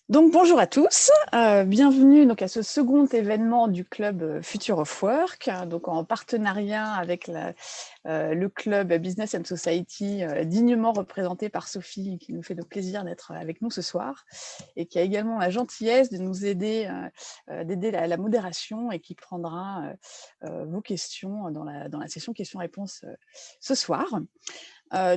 Donc bonjour à tous, bienvenue donc à ce second événement du club Future of Work, donc en partenariat avec le club Business and Society, dignement représenté par Sophie, qui nous fait le plaisir d'être avec nous ce soir, et qui a également la gentillesse de nous aider, d'aider la modération et qui prendra vos questions dans la session questions-réponses ce soir.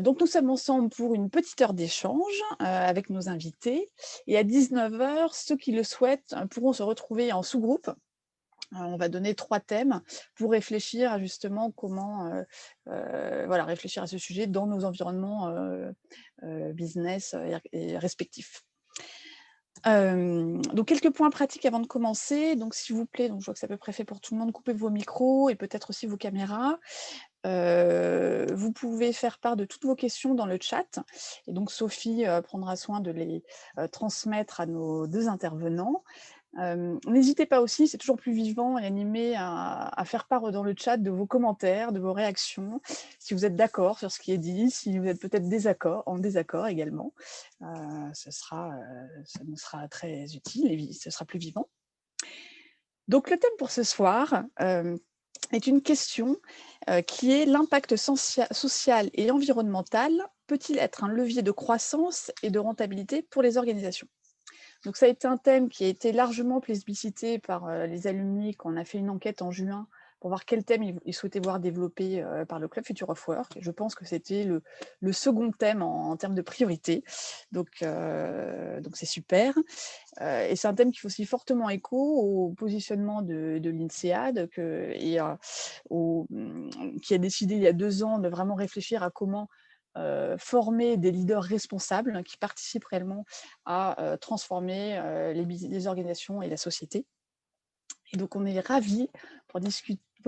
Donc nous sommes ensemble pour une petite heure d'échange avec nos invités et à 19h, ceux qui le souhaitent pourront se retrouver en sous-groupe. On va donner 3 thèmes pour réfléchir à justement comment réfléchir à ce sujet dans nos environnements business et respectifs. Donc quelques points pratiques avant de commencer. Donc s'il vous plaît, donc je vois que c'est à peu près fait pour tout le monde, coupez vos micros et peut-être aussi vos caméras. Vous pouvez faire part de toutes vos questions dans le chat et donc Sophie prendra soin de les transmettre à nos 2 intervenants. N'hésitez pas aussi, c'est toujours plus vivant et animé à faire part dans le chat de vos commentaires, de vos réactions, si vous êtes d'accord sur ce qui est dit, si vous êtes peut-être en désaccord également. Ça nous sera très utile et ce sera plus vivant. Donc le thème pour ce soir est une question qui est: l'impact social et environnemental peut-il être un levier de croissance et de rentabilité pour les organisations? Donc ça a été un thème qui a été largement plébiscité par les alumni quand on a fait une enquête en juin pour voir quel thème ils souhaitaient voir développé par le Club Future of Work. Je pense que c'était le second thème en termes de priorité. Donc c'est super. Et c'est un thème qui fait aussi fortement écho au positionnement de l'INSEAD qui a décidé il y a 2 ans de vraiment réfléchir à comment former des leaders responsables qui participent réellement à transformer les organisations et la société. Et donc on est ravis pour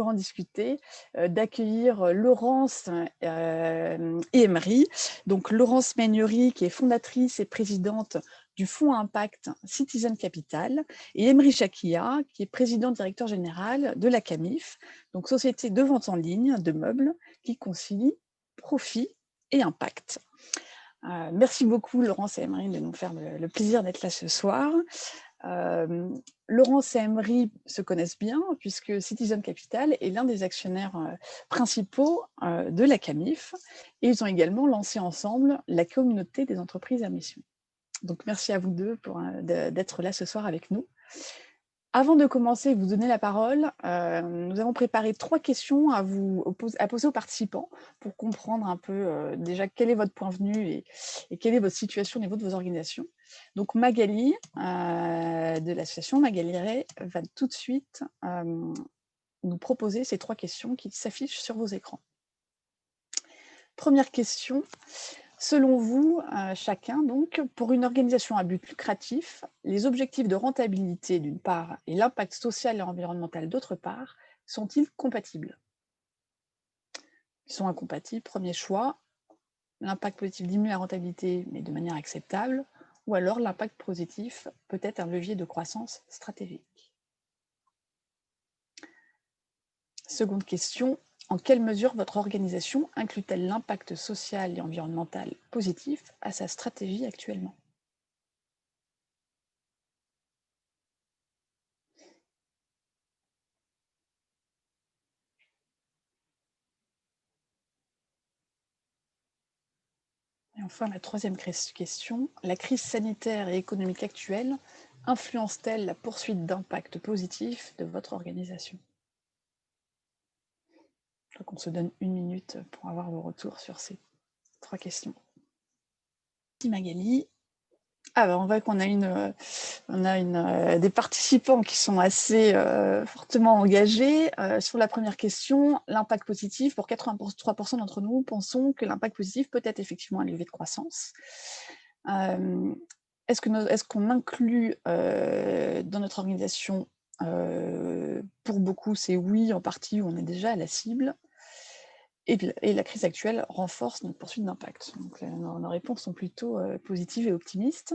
en discuter, d'accueillir Laurence et Emery. Donc Laurence Magnery, qui est fondatrice et présidente du Fonds Impact Citizen Capital, et Emery Chakia, qui est président directeur général de la CAMIF, donc société de vente en ligne de meubles qui concilie profit et impact. Merci beaucoup Laurence et Emery de nous faire le plaisir d'être là ce soir. Laurence et Emery se connaissent bien puisque Citizen Capital est l'un des actionnaires principaux de la CAMIF et ils ont également lancé ensemble la communauté des entreprises à mission. Donc merci à vous deux d'être là ce soir avec nous. Avant de commencer et vous donner la parole, nous avons préparé 3 questions à poser aux participants pour comprendre un peu déjà quel est votre point de vue et quelle est votre situation au niveau de vos organisations. Donc Magali, de l'association Magali Ray, va tout de suite nous proposer ces 3 questions qui s'affichent sur vos écrans. Première question. Selon vous, chacun, donc, pour une organisation à but lucratif, les objectifs de rentabilité d'une part et l'impact social et environnemental d'autre part, sont-ils compatibles? Ils sont incompatibles. Premier choix, l'impact positif diminue la rentabilité, mais de manière acceptable, ou alors l'impact positif peut être un levier de croissance stratégique. Seconde question, en quelle mesure votre organisation inclut-elle l'impact social et environnemental positif à sa stratégie actuellement? Et enfin, la troisième question, la crise sanitaire et économique actuelle influence-t-elle la poursuite d'impact positif de votre organisation? Je crois qu'on se donne 1 minute pour avoir vos retours sur ces 3 questions. Merci Magali. Alors, on voit qu'on a des participants qui sont assez fortement engagés. Sur la première question, l'impact positif, pour 83% d'entre nous, pensons que l'impact positif peut être effectivement un levier de croissance. Est-ce qu'on inclut dans notre organisation, pour beaucoup, c'est oui, en partie, où on est déjà à la cible. Et la crise actuelle renforce notre poursuite d'impact. Donc nos réponses sont plutôt positives et optimistes.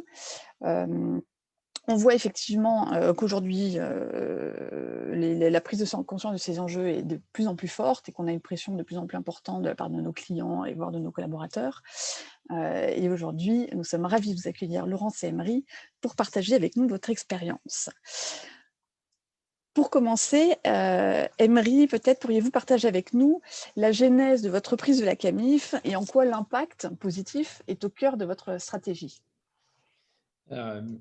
On voit effectivement qu'aujourd'hui, la prise de conscience de ces enjeux est de plus en plus forte et qu'on a une pression de plus en plus importante de la part de nos clients et voire de nos collaborateurs. Et aujourd'hui, nous sommes ravis de vous accueillir, Laurence et Emery, pour partager avec nous votre expérience. Pour commencer, Emery, peut-être pourriez-vous partager avec nous la genèse de votre prise de la CAMIF et en quoi l'impact positif est au cœur de votre stratégie?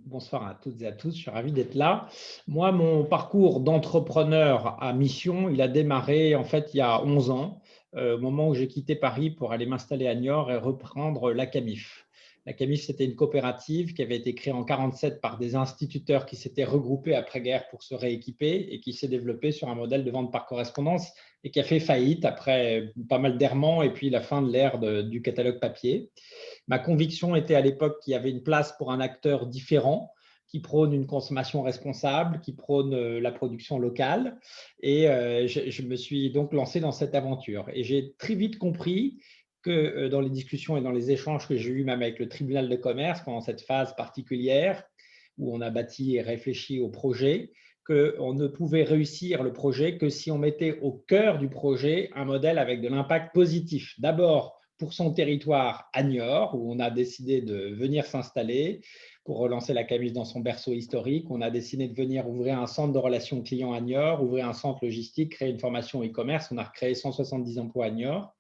Bonsoir à toutes et à tous, je suis ravi d'être là. Moi, mon parcours d'entrepreneur à mission, il a démarré en fait il y a 11 ans, au moment où j'ai quitté Paris pour aller m'installer à Niort et reprendre la CAMIF. La CAMIF, c'était une coopérative qui avait été créée en 1947 par des instituteurs qui s'étaient regroupés après-guerre pour se rééquiper et qui s'est développée sur un modèle de vente par correspondance et qui a fait faillite après pas mal d'errements et puis la fin de l'ère du catalogue papier. Ma conviction était à l'époque qu'il y avait une place pour un acteur différent qui prône une consommation responsable, qui prône la production locale. Et je me suis donc lancé dans cette aventure. Et j'ai très vite compris que dans les discussions et dans les échanges que j'ai eus même avec le tribunal de commerce pendant cette phase particulière où on a bâti et réfléchi au projet, qu'on ne pouvait réussir le projet que si on mettait au cœur du projet un modèle avec de l'impact positif. D'abord, pour son territoire à Niort, où on a décidé de venir s'installer pour relancer la CAMIF dans son berceau historique. On a décidé de venir ouvrir un centre de relations clients à Niort, ouvrir un centre logistique, créer une formation e-commerce. On a recréé 170 emplois à Niort.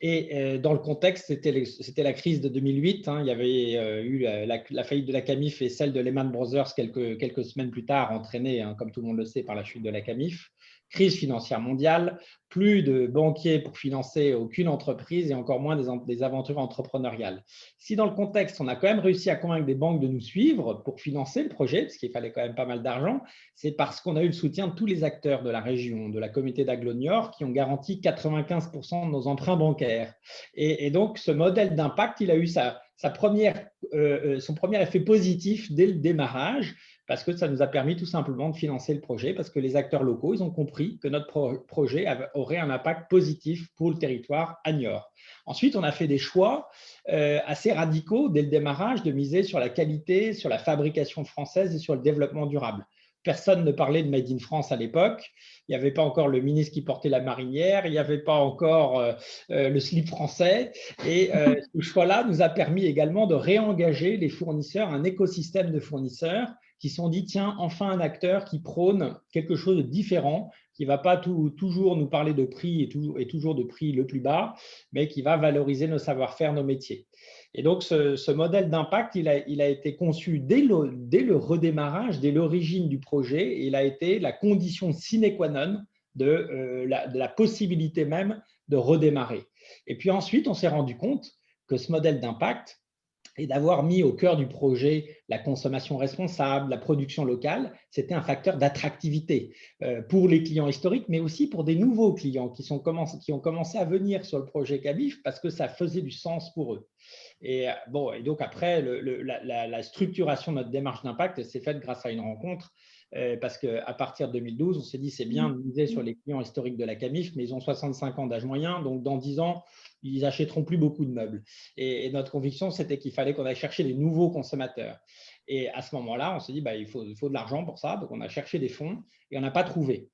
Et dans le contexte, c'était la crise de 2008. Il y avait eu la faillite de la CAMIF et celle de Lehman Brothers quelques semaines plus tard, entraînée, comme tout le monde le sait, par la chute de la CAMIF. Crise financière mondiale, plus de banquiers pour financer aucune entreprise et encore moins des aventures entrepreneuriales. Si dans le contexte, on a quand même réussi à convaincre des banques de nous suivre pour financer le projet, parce qu'il fallait quand même pas mal d'argent, c'est parce qu'on a eu le soutien de tous les acteurs de la région, de la communauté d'Aglo-Niort, qui ont garanti 95% de nos emprunts bancaires. Et donc, ce modèle d'impact, il a eu son premier effet positif dès le démarrage, parce que ça nous a permis tout simplement de financer le projet, parce que les acteurs locaux, ils ont compris que notre projet aurait un impact positif pour le territoire à Niort. Ensuite, on a fait des choix assez radicaux dès le démarrage de miser sur la qualité, sur la fabrication française et sur le développement durable. Personne ne parlait de Made in France à l'époque. Il n'y avait pas encore le ministre qui portait la marinière, il n'y avait pas encore le slip français. Et ce choix-là nous a permis également de réengager les fournisseurs, un écosystème de fournisseurs qui se sont dit, tiens, enfin un acteur qui prône quelque chose de différent, qui ne va pas toujours nous parler de prix et toujours de prix le plus bas, mais qui va valoriser nos savoir-faire, nos métiers. Et donc, ce modèle d'impact, il a été conçu dès le redémarrage, dès l'origine du projet, et il a été la condition sine qua non de la possibilité même de redémarrer. Et puis ensuite, on s'est rendu compte que ce modèle d'impact, et d'avoir mis au cœur du projet la consommation responsable, la production locale, c'était un facteur d'attractivité pour les clients historiques, mais aussi pour des nouveaux clients qui ont commencé à venir sur le projet CAMIF parce que ça faisait du sens pour eux. Et donc après, la structuration de notre démarche d'impact s'est faite grâce à une rencontre parce qu'à partir de 2012, on s'est dit c'est bien de miser sur les clients historiques de la CAMIF, mais ils ont 65 ans d'âge moyen, donc dans 10 ans, ils n'achèteront plus beaucoup de meubles. Et notre conviction, c'était qu'il fallait qu'on aille chercher des nouveaux consommateurs. Et à ce moment-là, on s'est dit il faut de l'argent pour ça, donc on a cherché des fonds et on n'a pas trouvé.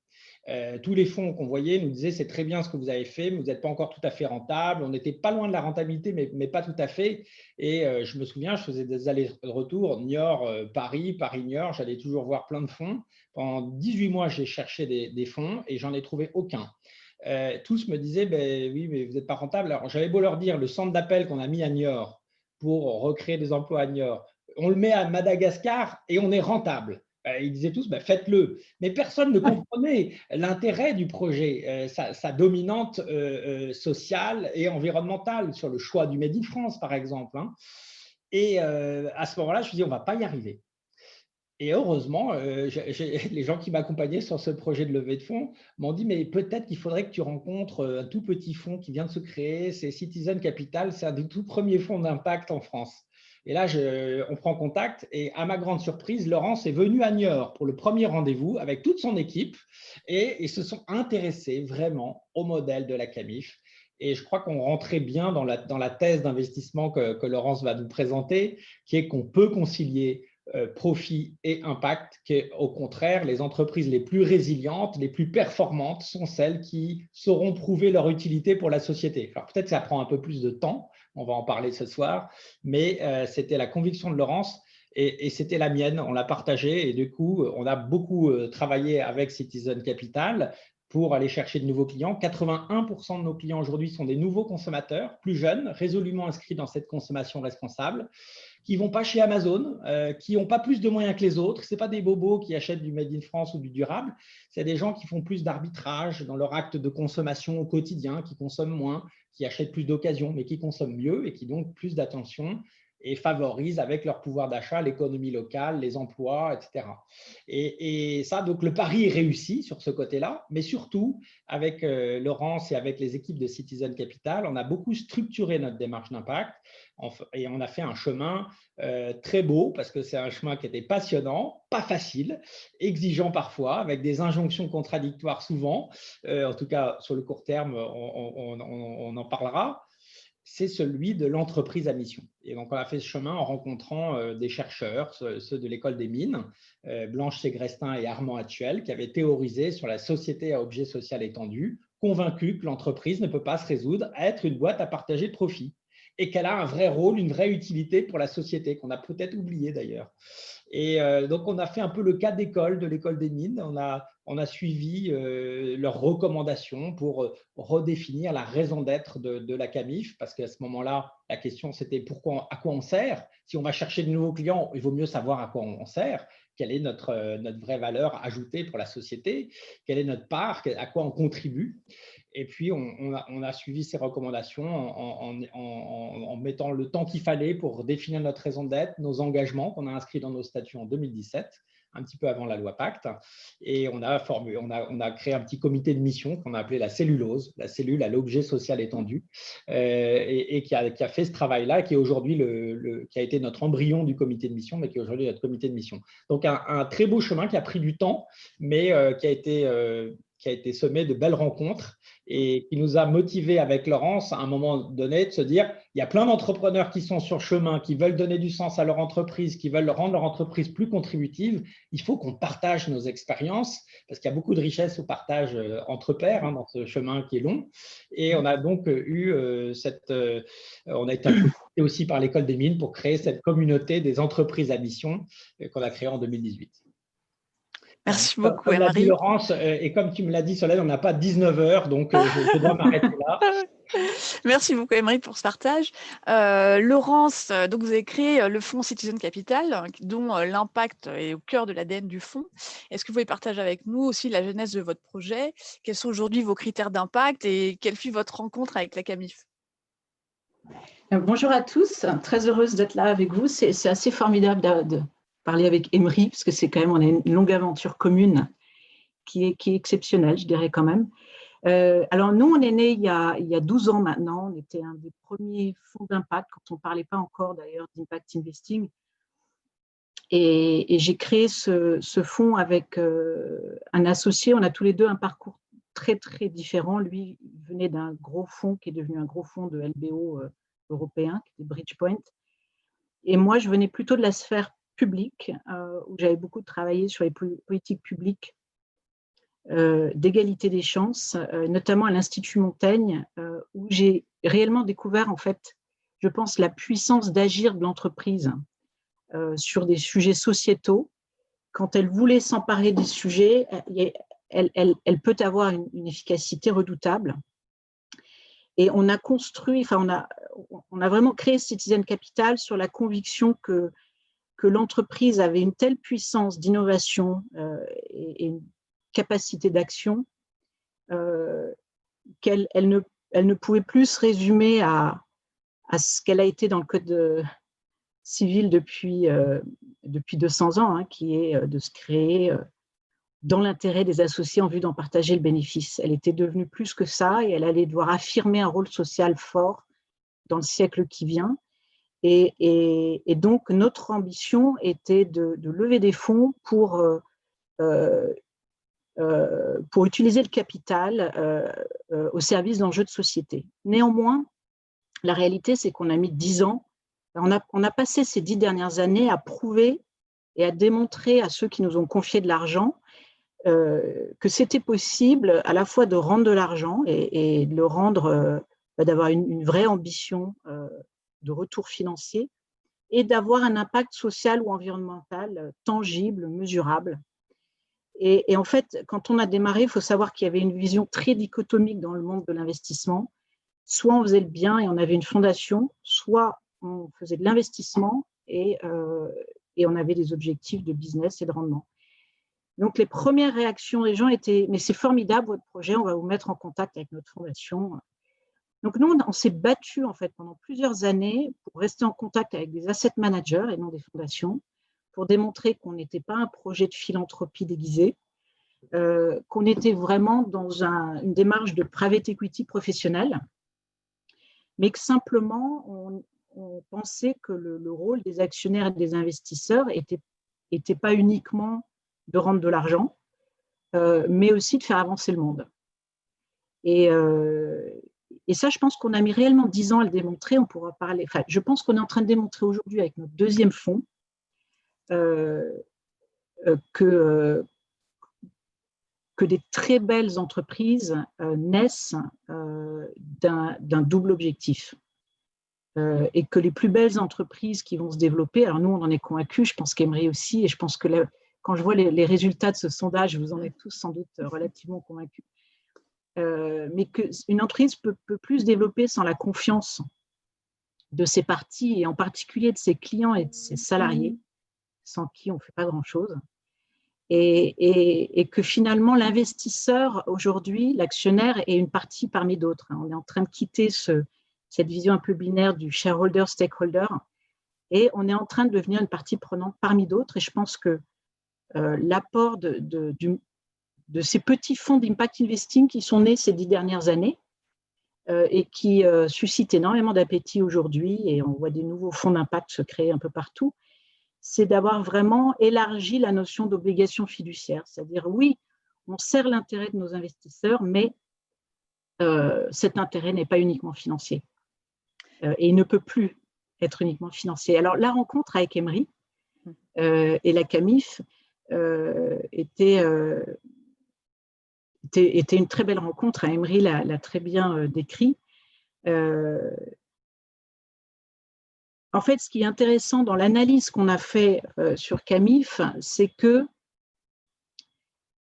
Tous les fonds qu'on voyait nous disaient c'est très bien ce que vous avez fait, mais vous n'êtes pas encore tout à fait rentable. On n'était pas loin de la rentabilité, mais pas tout à fait. Et je me souviens, je faisais des allers-retours Niort, Paris, Paris-Niort. J'allais toujours voir plein de fonds. Pendant 18 mois, j'ai cherché des fonds et j'en ai trouvé aucun. Tous me disaient oui, mais vous n'êtes pas rentable. Alors j'avais beau leur dire le centre d'appel qu'on a mis à Niort pour recréer des emplois à Niort, on le met à Madagascar et on est rentable. Ils disaient tous, faites-le. Mais personne ne comprenait l'intérêt du projet, sa dominante sociale et environnementale sur le choix du Made in France, par exemple. Et à ce moment-là, je me suis dit, on ne va pas y arriver. Et heureusement, les gens qui m'accompagnaient sur ce projet de levée de fonds m'ont dit, mais peut-être qu'il faudrait que tu rencontres un tout petit fonds qui vient de se créer, c'est Citizen Capital, c'est un des tout premiers fonds d'impact en France. Et là, on prend contact et à ma grande surprise, Laurence est venue à Niort pour le premier rendez-vous avec toute son équipe et ils se sont intéressés vraiment au modèle de la CAMIF. Et je crois qu'on rentrait bien dans la thèse d'investissement que Laurence va nous présenter, qui est qu'on peut concilier profit et impact, qu'au contraire, les entreprises les plus résilientes, les plus performantes sont celles qui sauront prouver leur utilité pour la société. Alors peut-être que ça prend un peu plus de temps, on va en parler ce soir, mais c'était la conviction de Laurence et c'était la mienne, on l'a partagée et du coup, on a beaucoup travaillé avec Citizen Capital pour aller chercher de nouveaux clients. 81% de nos clients aujourd'hui sont des nouveaux consommateurs, plus jeunes, résolument inscrits dans cette consommation responsable, qui ne vont pas chez Amazon, qui n'ont pas plus de moyens que les autres. Ce n'est pas des bobos qui achètent du Made in France ou du durable. C'est des gens qui font plus d'arbitrage dans leur acte de consommation au quotidien, qui consomment moins, qui achètent plus d'occasions, mais qui consomment mieux et qui donc plus d'attention et favorisent avec leur pouvoir d'achat l'économie locale, les emplois, etc. Et ça, donc le pari est réussi sur ce côté-là, mais surtout, avec Laurence et avec les équipes de Citizen Capital, on a beaucoup structuré notre démarche d'impact et on a fait un chemin très beau parce que c'est un chemin qui était passionnant, pas facile, exigeant parfois, avec des injonctions contradictoires souvent. En tout cas, sur le court terme, on en parlera. C'est celui de l'entreprise à mission. Et donc, on a fait ce chemin en rencontrant des chercheurs, ceux de l'école des mines, Blanche Ségrestin et Armand Hattuel, qui avaient théorisé sur la société à objet social étendu, convaincus que l'entreprise ne peut pas se résoudre à être une boîte à partager de profit et qu'elle a un vrai rôle, une vraie utilité pour la société, qu'on a peut-être oublié d'ailleurs. Et donc, on a fait un peu le cas d'école de l'école des mines. On a suivi leurs recommandations pour redéfinir la raison d'être de la CAMIF, parce qu'à ce moment-là, la question, c'était à quoi on sert. Si on va chercher de nouveaux clients, il vaut mieux savoir à quoi on sert, quelle est notre vraie valeur ajoutée pour la société, quelle est notre part, à quoi on contribue. Et puis, on a suivi ces recommandations en mettant le temps qu'il fallait pour définir notre raison d'être, nos engagements qu'on a inscrits dans nos statuts en 2017, un petit peu avant la loi Pacte. Et on a créé un petit comité de mission qu'on a appelé la cellulose, la cellule à l'objet social étendu, et qui a fait ce travail-là, qui est aujourd'hui qui a été notre embryon du comité de mission, mais qui est aujourd'hui notre comité de mission. Donc, un très beau chemin qui a pris du temps, mais qui a été semé de belles rencontres et qui nous a motivés avec Laurence à un moment donné de se dire il y a plein d'entrepreneurs qui sont sur le chemin, qui veulent donner du sens à leur entreprise, qui veulent rendre leur entreprise plus contributive. Il faut qu'on partage nos expériences parce qu'il y a beaucoup de richesse au partage entre pairs dans ce chemin qui est long. Et on a donc on a été applaudi aussi par l'école des mines pour créer cette communauté des entreprises à mission qu'on a créée en 2018. Merci beaucoup, comme l'a dit Emery. Laurence, et comme tu me l'as dit, Solène, on n'a pas 19 heures, donc je dois m'arrêter là. Merci beaucoup, Emery, pour ce partage. Laurence, donc vous avez créé le fonds Citizen Capital, dont l'impact est au cœur de l'ADN du fonds. Est-ce que vous pouvez partager avec nous aussi la genèse de votre projet? Quels sont aujourd'hui vos critères d'impact et quelle fut votre rencontre avec la CAMIF? Bonjour à tous, très heureuse d'être là avec vous. C'est assez formidable de parler avec Emery, parce que c'est quand même, on a une longue aventure commune qui est exceptionnelle, je dirais quand même. Alors nous, on est nés il y a 12 ans maintenant. On était un des premiers fonds d'impact, quand on ne parlait pas encore d'ailleurs d'impact investing. Et j'ai créé ce fonds avec un associé. On a tous les deux un parcours très, très différent. Lui, il venait d'un gros fonds qui est devenu un gros fonds de LBO européen, qui était Bridgepoint. Et moi, je venais plutôt de la sphère publique, où j'avais beaucoup travaillé sur les politiques publiques d'égalité des chances, notamment à l'Institut Montaigne, où j'ai réellement découvert, en fait, je pense, la puissance d'agir de l'entreprise sur des sujets sociétaux. Quand elle voulait s'emparer des sujets, elle peut avoir une efficacité redoutable. Et on a construit, enfin, on a vraiment créé Citizen Capital sur la conviction que l'entreprise avait une telle puissance d'innovation et une capacité d'action qu'elle ne pouvait plus se résumer à ce qu'elle a été dans le code civil depuis 200 ans, qui est de se créer dans l'intérêt des associés en vue d'en partager le bénéfice. Elle était devenue plus que ça et elle allait devoir affirmer un rôle social fort dans le siècle qui vient. Et donc, notre ambition était de lever des fonds pour utiliser le capital au service d'enjeux de société. Néanmoins, la réalité, c'est qu'on a mis 10 ans, on a passé ces 10 dernières années à prouver et à démontrer à ceux qui nous ont confié de l'argent que c'était possible à la fois de rendre de l'argent et de le rendre, d'avoir une vraie ambition de retour financier et d'avoir un impact social ou environnemental tangible, mesurable. Et en fait, quand on a démarré, il faut savoir qu'il y avait une vision très dichotomique dans le monde de l'investissement. Soit on faisait le bien et on avait une fondation, soit on faisait de l'investissement et on avait des objectifs de business et de rendement. Donc, les premières réactions des gens étaient « mais c'est formidable votre projet, on va vous mettre en contact avec notre fondation ». Donc, nous, on s'est battu en fait pendant plusieurs années pour rester en contact avec des asset managers et non des fondations, pour démontrer qu'on n'était pas un projet de philanthropie déguisé, qu'on était vraiment dans une démarche de private equity professionnelle, mais que simplement, on pensait que le rôle des actionnaires et des investisseurs était pas uniquement de rendre de l'argent, mais aussi de faire avancer le monde. Et ça, je pense qu'on a mis réellement 10 ans à le démontrer. On pourra parler. Enfin, je pense qu'on est en train de démontrer aujourd'hui avec notre deuxième fonds que des très belles entreprises naissent d'un double objectif. Et que les plus belles entreprises qui vont se développer, alors nous, on en est convaincus, je pense qu'Emery aussi, et je pense que quand je vois les résultats de ce sondage, vous en êtes tous sans doute relativement convaincus, mais qu'une entreprise peut plus se développer sans la confiance de ses parties, et en particulier de ses clients et de ses salariés, sans qui on ne fait pas grand-chose. Et que finalement, l'investisseur, aujourd'hui, l'actionnaire, est une partie parmi d'autres. On est en train de quitter cette vision un peu binaire du shareholder-stakeholder, et on est en train de devenir une partie prenante parmi d'autres. Et je pense que l'apport de ces petits fonds d'impact investing qui sont nés ces 10 dernières années et qui suscitent énormément d'appétit aujourd'hui, et on voit des nouveaux fonds d'impact se créer un peu partout, c'est d'avoir vraiment élargi la notion d'obligation fiduciaire. C'est-à-dire, oui, on sert l'intérêt de nos investisseurs, mais cet intérêt n'est pas uniquement financier. Et il ne peut plus être uniquement financier. Alors, la rencontre avec Emery et la CAMIF était une très belle rencontre. Emery l'a très bien décrit. En fait, ce qui est intéressant dans l'analyse qu'on a fait sur CAMIF, c'est que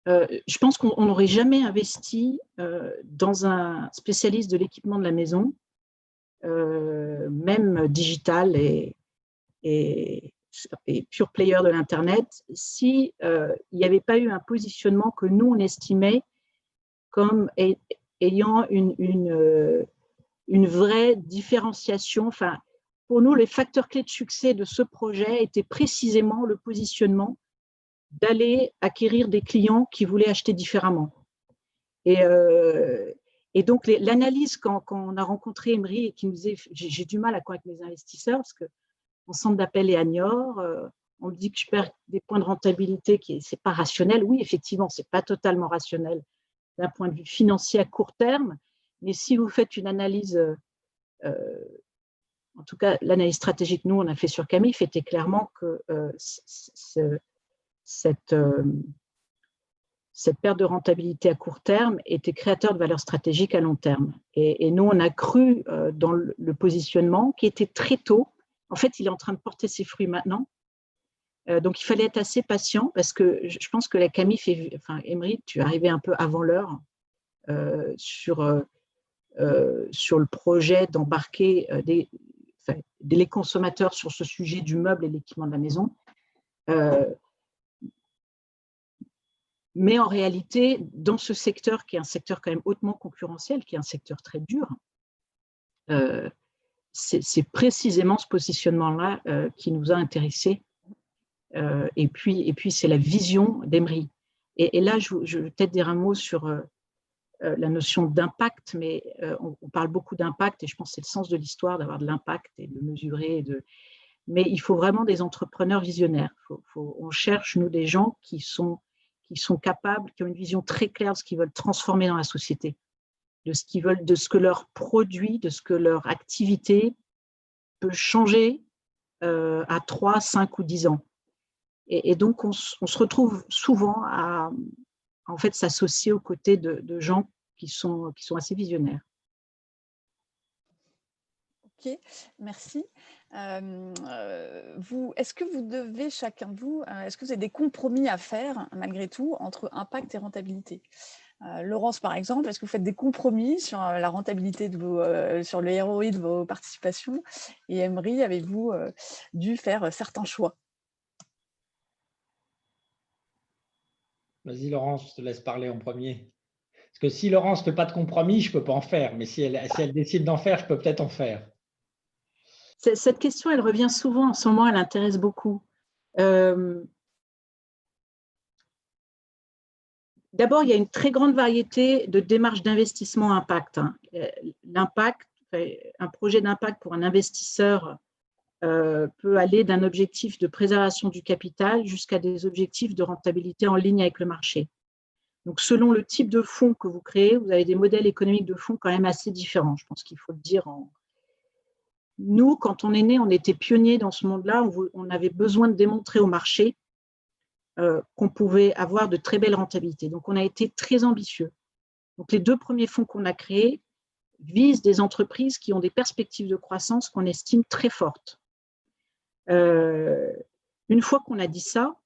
je pense qu'on n'aurait jamais investi dans un spécialiste de l'équipement de la maison, même digital et pure player de l'Internet, si il n'y avait pas eu un positionnement que nous, on estimait comme ayant une vraie différenciation. Enfin, pour nous, les facteurs clés de succès de ce projet étaient précisément le positionnement d'aller acquérir des clients qui voulaient acheter différemment. Et donc, l'analyse, quand on a rencontré Emery et qui nous disait « j'ai du mal à convaincre mes investisseurs parce que mon centre d'appel est à Niort, on me dit que je perds des points de rentabilité, ce n'est pas rationnel. » Oui, effectivement, ce n'est pas totalement rationnel d'un point de vue financier à court terme, mais si vous faites une analyse, en tout cas l'analyse stratégique nous on a fait sur CAMIF, était clairement que cette perte de rentabilité à court terme était créateur de valeur stratégique à long terme. Et nous, on a cru dans le positionnement qui était très tôt. En fait, il est en train de porter ses fruits maintenant. Donc, il fallait être assez patient parce que je pense que la CAMIF, enfin, Emery, tu es arrivé un peu avant l'heure sur le projet d'embarquer les consommateurs sur ce sujet du meuble et l'équipement de la maison. Mais en réalité, dans ce secteur, qui est un secteur quand même hautement concurrentiel, qui est un secteur très dur, c'est précisément ce positionnement-là qui nous a intéressés. Et puis c'est la vision d'Emery. Et là, je vais peut-être dire un mot sur la notion d'impact, mais on parle beaucoup d'impact, et je pense que c'est le sens de l'histoire, d'avoir de l'impact et de le mesurer. Mais il faut vraiment des entrepreneurs visionnaires. On cherche, nous, des gens qui sont capables, qui ont une vision très claire de ce qu'ils veulent transformer dans la société, de ce que leur produit, de ce que leur activité peut changer à 3, 5 ou 10 ans. Et donc, on se retrouve souvent à en fait, s'associer aux côtés de gens qui sont assez visionnaires. Ok, merci. Est-ce que vous devez, chacun de vous, est-ce que vous avez des compromis à faire, malgré tout, entre impact et rentabilité? Laurence, par exemple, est-ce que vous faites des compromis sur la rentabilité sur le ROI de vos participations? Et Emery, avez-vous dû faire certains choix? Vas-y, Laurence, je te laisse parler en premier. Parce que si Laurence ne fait pas de compromis, je ne peux pas en faire. Mais si elle décide d'en faire, je peux peut-être en faire. Cette question, elle revient souvent en ce moment, elle intéresse beaucoup. D'abord, il y a une très grande variété de démarches d'investissement impact. L'impact, un projet d'impact pour un investisseur peut aller d'un objectif de préservation du capital jusqu'à des objectifs de rentabilité en ligne avec le marché. Donc, selon le type de fonds que vous créez, vous avez des modèles économiques de fonds quand même assez différents. Je pense qu'il faut le dire. Nous, quand on est né, on était pionniers dans ce monde-là. On avait besoin de démontrer au marché qu'on pouvait avoir de très belles rentabilités. Donc, on a été très ambitieux. Donc, les 2 premiers fonds qu'on a créés visent des entreprises qui ont des perspectives de croissance qu'on estime très fortes. Une fois qu'on a dit ça,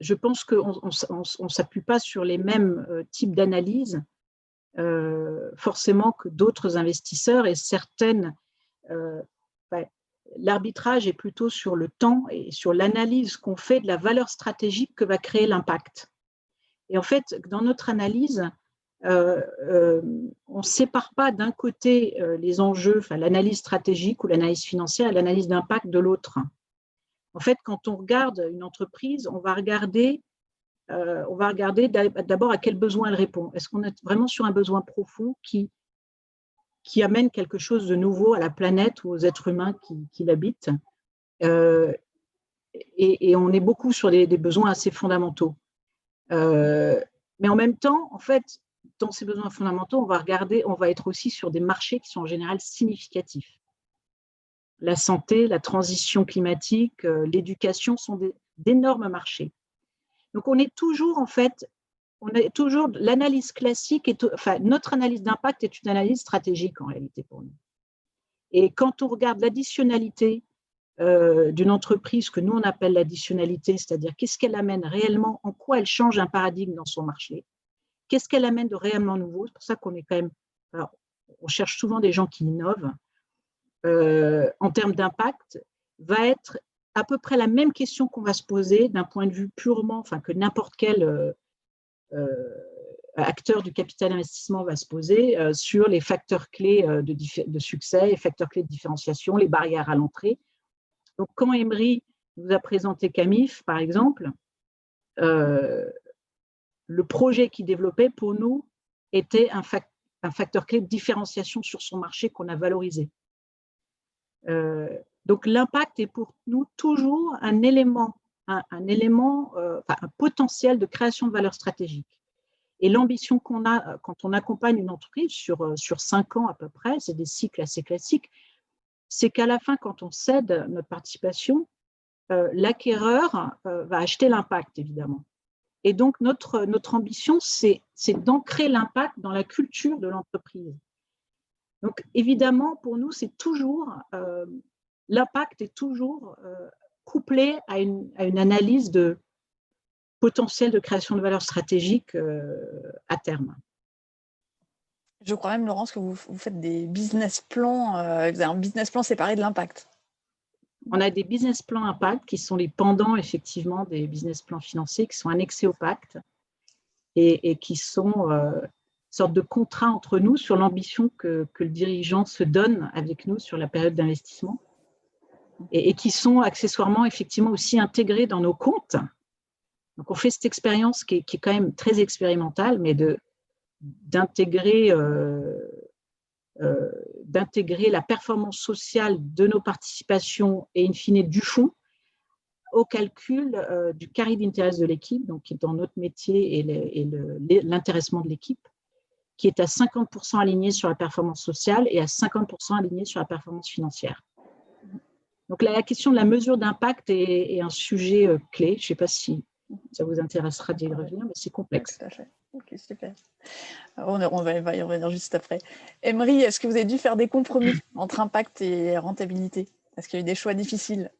je pense qu'on ne s'appuie pas sur les mêmes types d'analyses forcément que d'autres investisseurs, et certaines, l'arbitrage est plutôt sur le temps et sur l'analyse qu'on fait de la valeur stratégique que va créer l'impact. Et en fait, dans notre analyse, on ne sépare pas d'un côté les enjeux, l'analyse stratégique ou l'analyse financière et l'analyse d'impact de l'autre. En fait, quand on regarde une entreprise, on va regarder d'abord à quel besoin elle répond. Est-ce qu'on est vraiment sur un besoin profond qui amène quelque chose de nouveau à la planète ou aux êtres humains qui l'habitent, et on est beaucoup sur des besoins assez fondamentaux. Mais en même temps, en fait, dans ces besoins fondamentaux, on va être aussi sur des marchés qui sont en général significatifs. La santé, la transition climatique, l'éducation sont d'énormes marchés. Donc, on est toujours, en fait, l'analyse classique, notre analyse d'impact est une analyse stratégique en réalité pour nous. Et quand on regarde l'additionnalité d'une entreprise, que nous on appelle l'additionnalité, c'est-à-dire qu'est-ce qu'elle amène réellement, en quoi elle change un paradigme dans son marché, qu'est-ce qu'elle amène de réellement nouveau, c'est pour ça qu'on est quand même, on cherche souvent des gens qui innovent, en termes d'impact, va être à peu près la même question qu'on va se poser d'un point de vue purement, que n'importe quel acteur du capital investissement va se poser sur les facteurs clés de succès, les facteurs clés de différenciation, les barrières à l'entrée. Donc, quand Emery nous a présenté Camif, par exemple, le projet qu'il développait pour nous était un facteur clé de différenciation sur son marché qu'on a valorisé. Donc, l'impact est pour nous toujours un potentiel de création de valeur stratégique. Et l'ambition qu'on a quand on accompagne une entreprise sur 5 ans à peu près, c'est des cycles assez classiques, c'est qu'à la fin, quand on cède notre participation, l'acquéreur va acheter l'impact, évidemment. Et donc, notre ambition, c'est d'ancrer l'impact dans la culture de l'entreprise. Donc, évidemment, pour nous, c'est toujours, l'impact est toujours couplé à une analyse de potentiel de création de valeur stratégique à terme. Je crois même, Laurence, que vous faites des business plans, vous avez un business plan séparé de l'impact. On a des business plans impact qui sont les pendants, effectivement, des business plans financiers qui sont annexés au pacte et qui sont une sorte de contrat entre nous sur l'ambition que le dirigeant se donne avec nous sur la période d'investissement et qui sont accessoirement, effectivement, aussi intégrés dans nos comptes. Donc, on fait cette expérience qui est quand même très expérimentale, mais d'intégrer la performance sociale de nos participations et in fine du fonds au calcul du carry d'intérêt de l'équipe, donc qui est dans notre métier et l'intéressement de l'équipe, qui est à 50% aligné sur la performance sociale et à 50% aligné sur la performance financière. Donc, la question de la mesure d'impact est un sujet clé. Je ne sais pas si ça vous intéressera d'y revenir, mais c'est complexe. Oui, tout à fait. Ok, super. On va y revenir juste après. Emery, est-ce que vous avez dû faire des compromis entre impact et rentabilité? Est-ce qu'il y a eu des choix difficiles?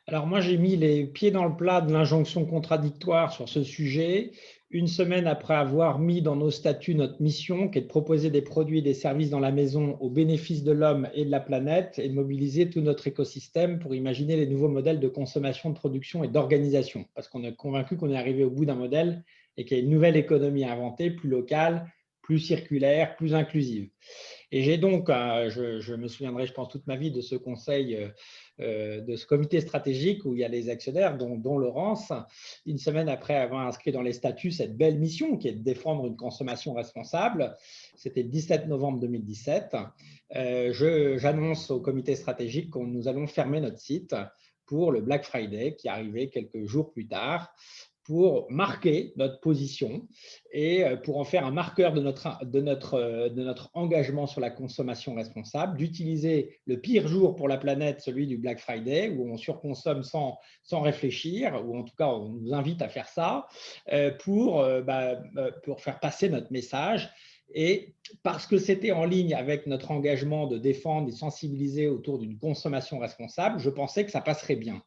Alors moi, j'ai mis les pieds dans le plat de l'injonction contradictoire sur ce sujet, une semaine après avoir mis dans nos statuts notre mission, qui est de proposer des produits et des services dans la maison au bénéfice de l'homme et de la planète, et de mobiliser tout notre écosystème pour imaginer les nouveaux modèles de consommation, de production et d'organisation. Parce qu'on est convaincu qu'on est arrivé au bout d'un modèle et qu'il y a une nouvelle économie à inventer, plus locale, plus circulaire, plus inclusive. Et j'ai donc, je me souviendrai, je pense, toute ma vie de ce conseil, de ce comité stratégique où il y a les actionnaires, dont Laurence, une semaine après avoir inscrit dans les statuts cette belle mission qui est de défendre une consommation responsable. C'était le 17 novembre 2017. J'annonce au comité stratégique que nous allons fermer notre site pour le Black Friday qui arrivait quelques jours plus tard, pour marquer notre position et pour en faire un marqueur de notre engagement sur la consommation responsable, d'utiliser le pire jour pour la planète, celui du Black Friday, où on surconsomme sans réfléchir, ou en tout cas on nous invite à faire ça, pour faire passer notre message. Et parce que c'était en ligne avec notre engagement de défendre et sensibiliser autour d'une consommation responsable, je pensais que ça passerait bien.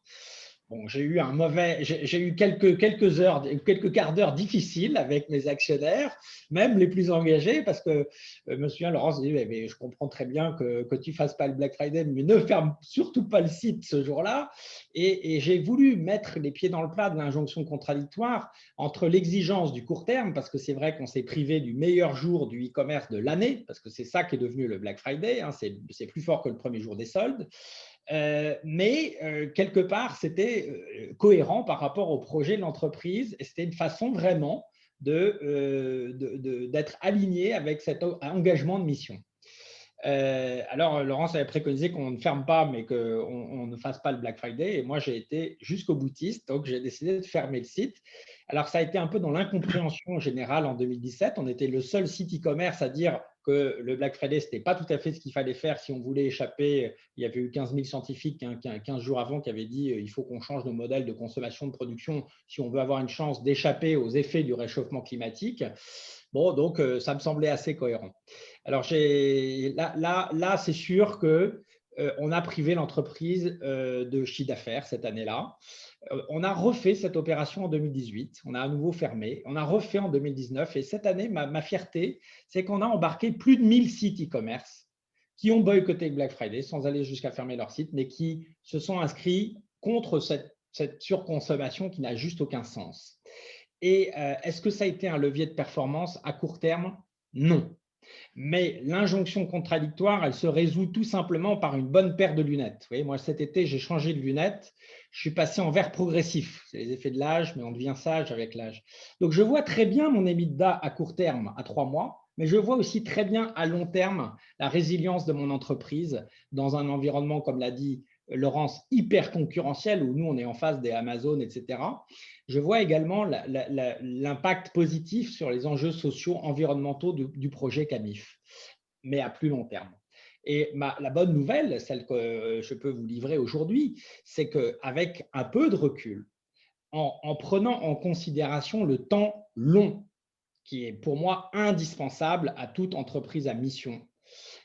Bon, j'ai eu quelques heures, quelques quarts d'heure difficiles avec mes actionnaires, même les plus engagés, parce que je me souviens, Laurence dit, mais je comprends très bien que tu ne fasses pas le Black Friday, mais ne ferme surtout pas le site ce jour-là. Et j'ai voulu mettre les pieds dans le plat de l'injonction contradictoire entre l'exigence du court terme, parce que c'est vrai qu'on s'est privé du meilleur jour du e-commerce de l'année, parce que c'est ça qui est devenu le Black Friday, hein, c'est plus fort que le premier jour des soldes. Mais quelque part, c'était cohérent par rapport au projet de l'entreprise et c'était une façon vraiment d'être aligné avec cet engagement de mission. Alors, Laurence avait préconisé qu'on ne ferme pas, mais qu'on ne fasse pas le Black Friday. Et moi, j'ai été jusqu'au boutiste, donc j'ai décidé de fermer le site. Alors, ça a été un peu dans l'incompréhension générale en 2017. On était le seul site e-commerce à dire que le Black Friday, ce n'était pas tout à fait ce qu'il fallait faire si on voulait échapper. Il y avait eu 15 000 scientifiques 15 jours avant qui avaient dit qu'il faut qu'on change nos modèles de consommation, de production si on veut avoir une chance d'échapper aux effets du réchauffement climatique. Bon, donc ça me semblait assez cohérent. Alors, là c'est sûr qu'on a privé l'entreprise de chiffre d'affaires cette année-là. On a refait cette opération en 2018, on a à nouveau fermé, on a refait en 2019 et cette année, ma fierté, c'est qu'on a embarqué plus de 1000 sites e-commerce qui ont boycotté Black Friday sans aller jusqu'à fermer leur site, mais qui se sont inscrits contre cette surconsommation qui n'a juste aucun sens. Et est-ce que ça a été un levier de performance à court terme? Non. Mais l'injonction contradictoire, elle se résout tout simplement par une bonne paire de lunettes. Vous voyez, moi, cet été, j'ai changé de lunettes. Je suis passé en vert progressif. C'est les effets de l'âge, mais on devient sage avec l'âge. Donc, je vois très bien mon EBITDA à court terme, à 3 mois, mais je vois aussi très bien à long terme la résilience de mon entreprise dans un environnement, comme l'a dit Laurence, hyper concurrentiel, où nous, on est en face des Amazon, etc. Je vois également l'impact positif sur les enjeux sociaux, environnementaux du projet CAMIF, mais à plus long terme. Et la bonne nouvelle, celle que je peux vous livrer aujourd'hui, c'est qu'avec un peu de recul, en prenant en considération le temps long, qui est pour moi indispensable à toute entreprise à mission,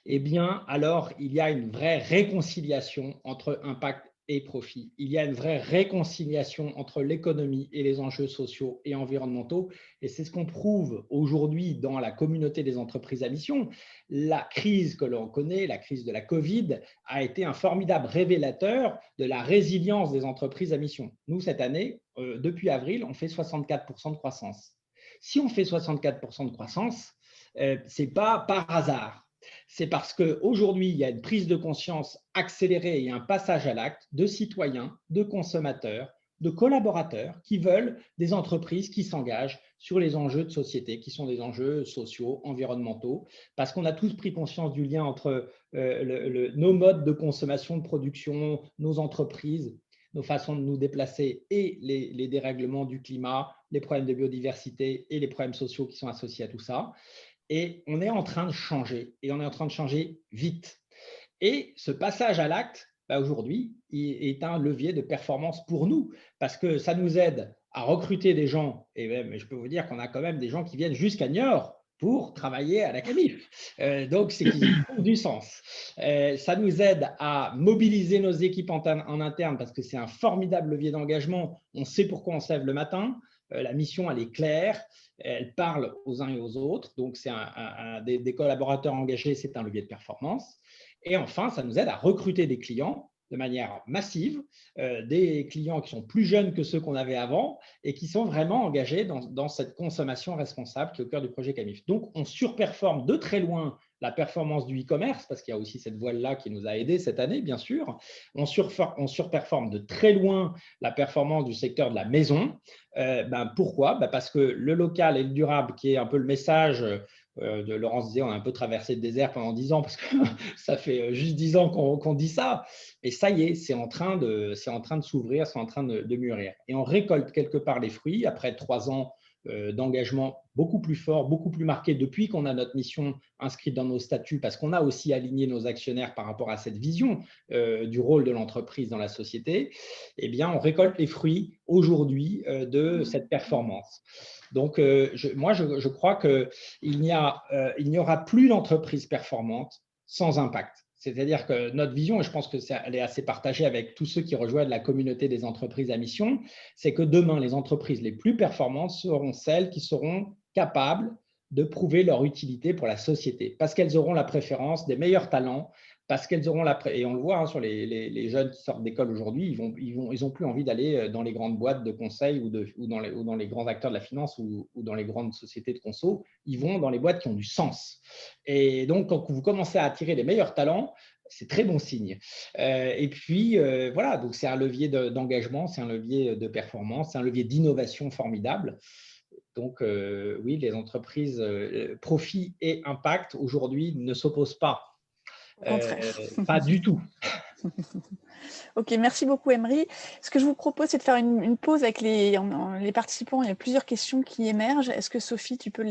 eh bien, alors, il y a une vraie réconciliation entre impact et profit. Il y a une vraie réconciliation entre l'économie et les enjeux sociaux et environnementaux. Et c'est ce qu'on prouve aujourd'hui dans la communauté des entreprises à mission. La crise que l'on connaît, la crise de la Covid, a été un formidable révélateur de la résilience des entreprises à mission. Nous, cette année, depuis avril, on fait 64% de croissance. Si on fait 64% de croissance, ce n'est pas par hasard. C'est parce qu'aujourd'hui, il y a une prise de conscience accélérée et un passage à l'acte de citoyens, de consommateurs, de collaborateurs qui veulent des entreprises qui s'engagent sur les enjeux de société, qui sont des enjeux sociaux, environnementaux, parce qu'on a tous pris conscience du lien entre nos modes de consommation, de production, nos entreprises, nos façons de nous déplacer et les dérèglements du climat, les problèmes de biodiversité et les problèmes sociaux qui sont associés à tout ça. Et on est en train de changer, et on est en train de changer vite. Et ce passage à l'acte, bah, aujourd'hui, est un levier de performance pour nous parce que ça nous aide à recruter des gens. Et même, je peux vous dire qu'on a quand même des gens qui viennent jusqu'à Niort pour travailler à la Camif. Donc, c'est qu'ils y trouvent du sens. Ça nous aide à mobiliser nos équipes en interne parce que c'est un formidable levier d'engagement. On sait pourquoi on se lève le matin. La mission, elle est claire. Elle parle aux uns et aux autres. Donc, c'est des collaborateurs engagés, c'est un levier de performance. Et enfin, ça nous aide à recruter des clients de manière massive, des clients qui sont plus jeunes que ceux qu'on avait avant et qui sont vraiment engagés dans cette consommation responsable qui est au cœur du projet Camif. Donc, on surperforme de très loin la performance du e-commerce, parce qu'il y a aussi cette voile-là qui nous a aidés cette année, bien sûr. On surperforme de très loin la performance du secteur de la maison. Pourquoi ? Parce que le local et le durable, qui est un peu le message de Laurence disait, on a un peu traversé le désert pendant 10 ans, parce que ça fait juste 10 ans qu'on dit ça. Et ça y est, c'est en train de s'ouvrir, c'est en train de mûrir. Et on récolte quelque part les fruits après 3 ans d'engagement beaucoup plus fort, beaucoup plus marqué depuis qu'on a notre mission inscrite dans nos statuts, parce qu'on a aussi aligné nos actionnaires par rapport à cette vision du rôle de l'entreprise dans la société. Eh bien, on récolte les fruits aujourd'hui de cette performance. Donc, moi, je crois qu'il n'y aura plus d'entreprise performante sans impact. C'est-à-dire que notre vision, et je pense qu'elle est assez partagée avec tous ceux qui rejoignent la communauté des entreprises à mission, c'est que demain, les entreprises les plus performantes seront celles qui seront capables de prouver leur utilité pour la société, parce qu'elles auront la préférence des meilleurs talents, parce qu'elles auront et on le voit sur les jeunes qui sortent d'école aujourd'hui, ils ont plus envie d'aller dans les grandes boîtes de conseil ou dans les grands acteurs de la finance ou dans les grandes sociétés de conso, ils vont dans les boîtes qui ont du sens. Et donc, quand vous commencez à attirer les meilleurs talents, c'est très bon signe. Et puis, voilà, donc c'est un levier d'engagement, c'est un levier de performance, c'est un levier d'innovation formidable. Donc, oui, les entreprises, profit et impact, aujourd'hui, ne s'opposent pas. Au contraire. Pas du tout. Ok, merci beaucoup Emery. Ce que je vous propose, c'est de faire une pause avec les participants. Il y a plusieurs questions qui émergent. Est-ce que Sophie, tu peux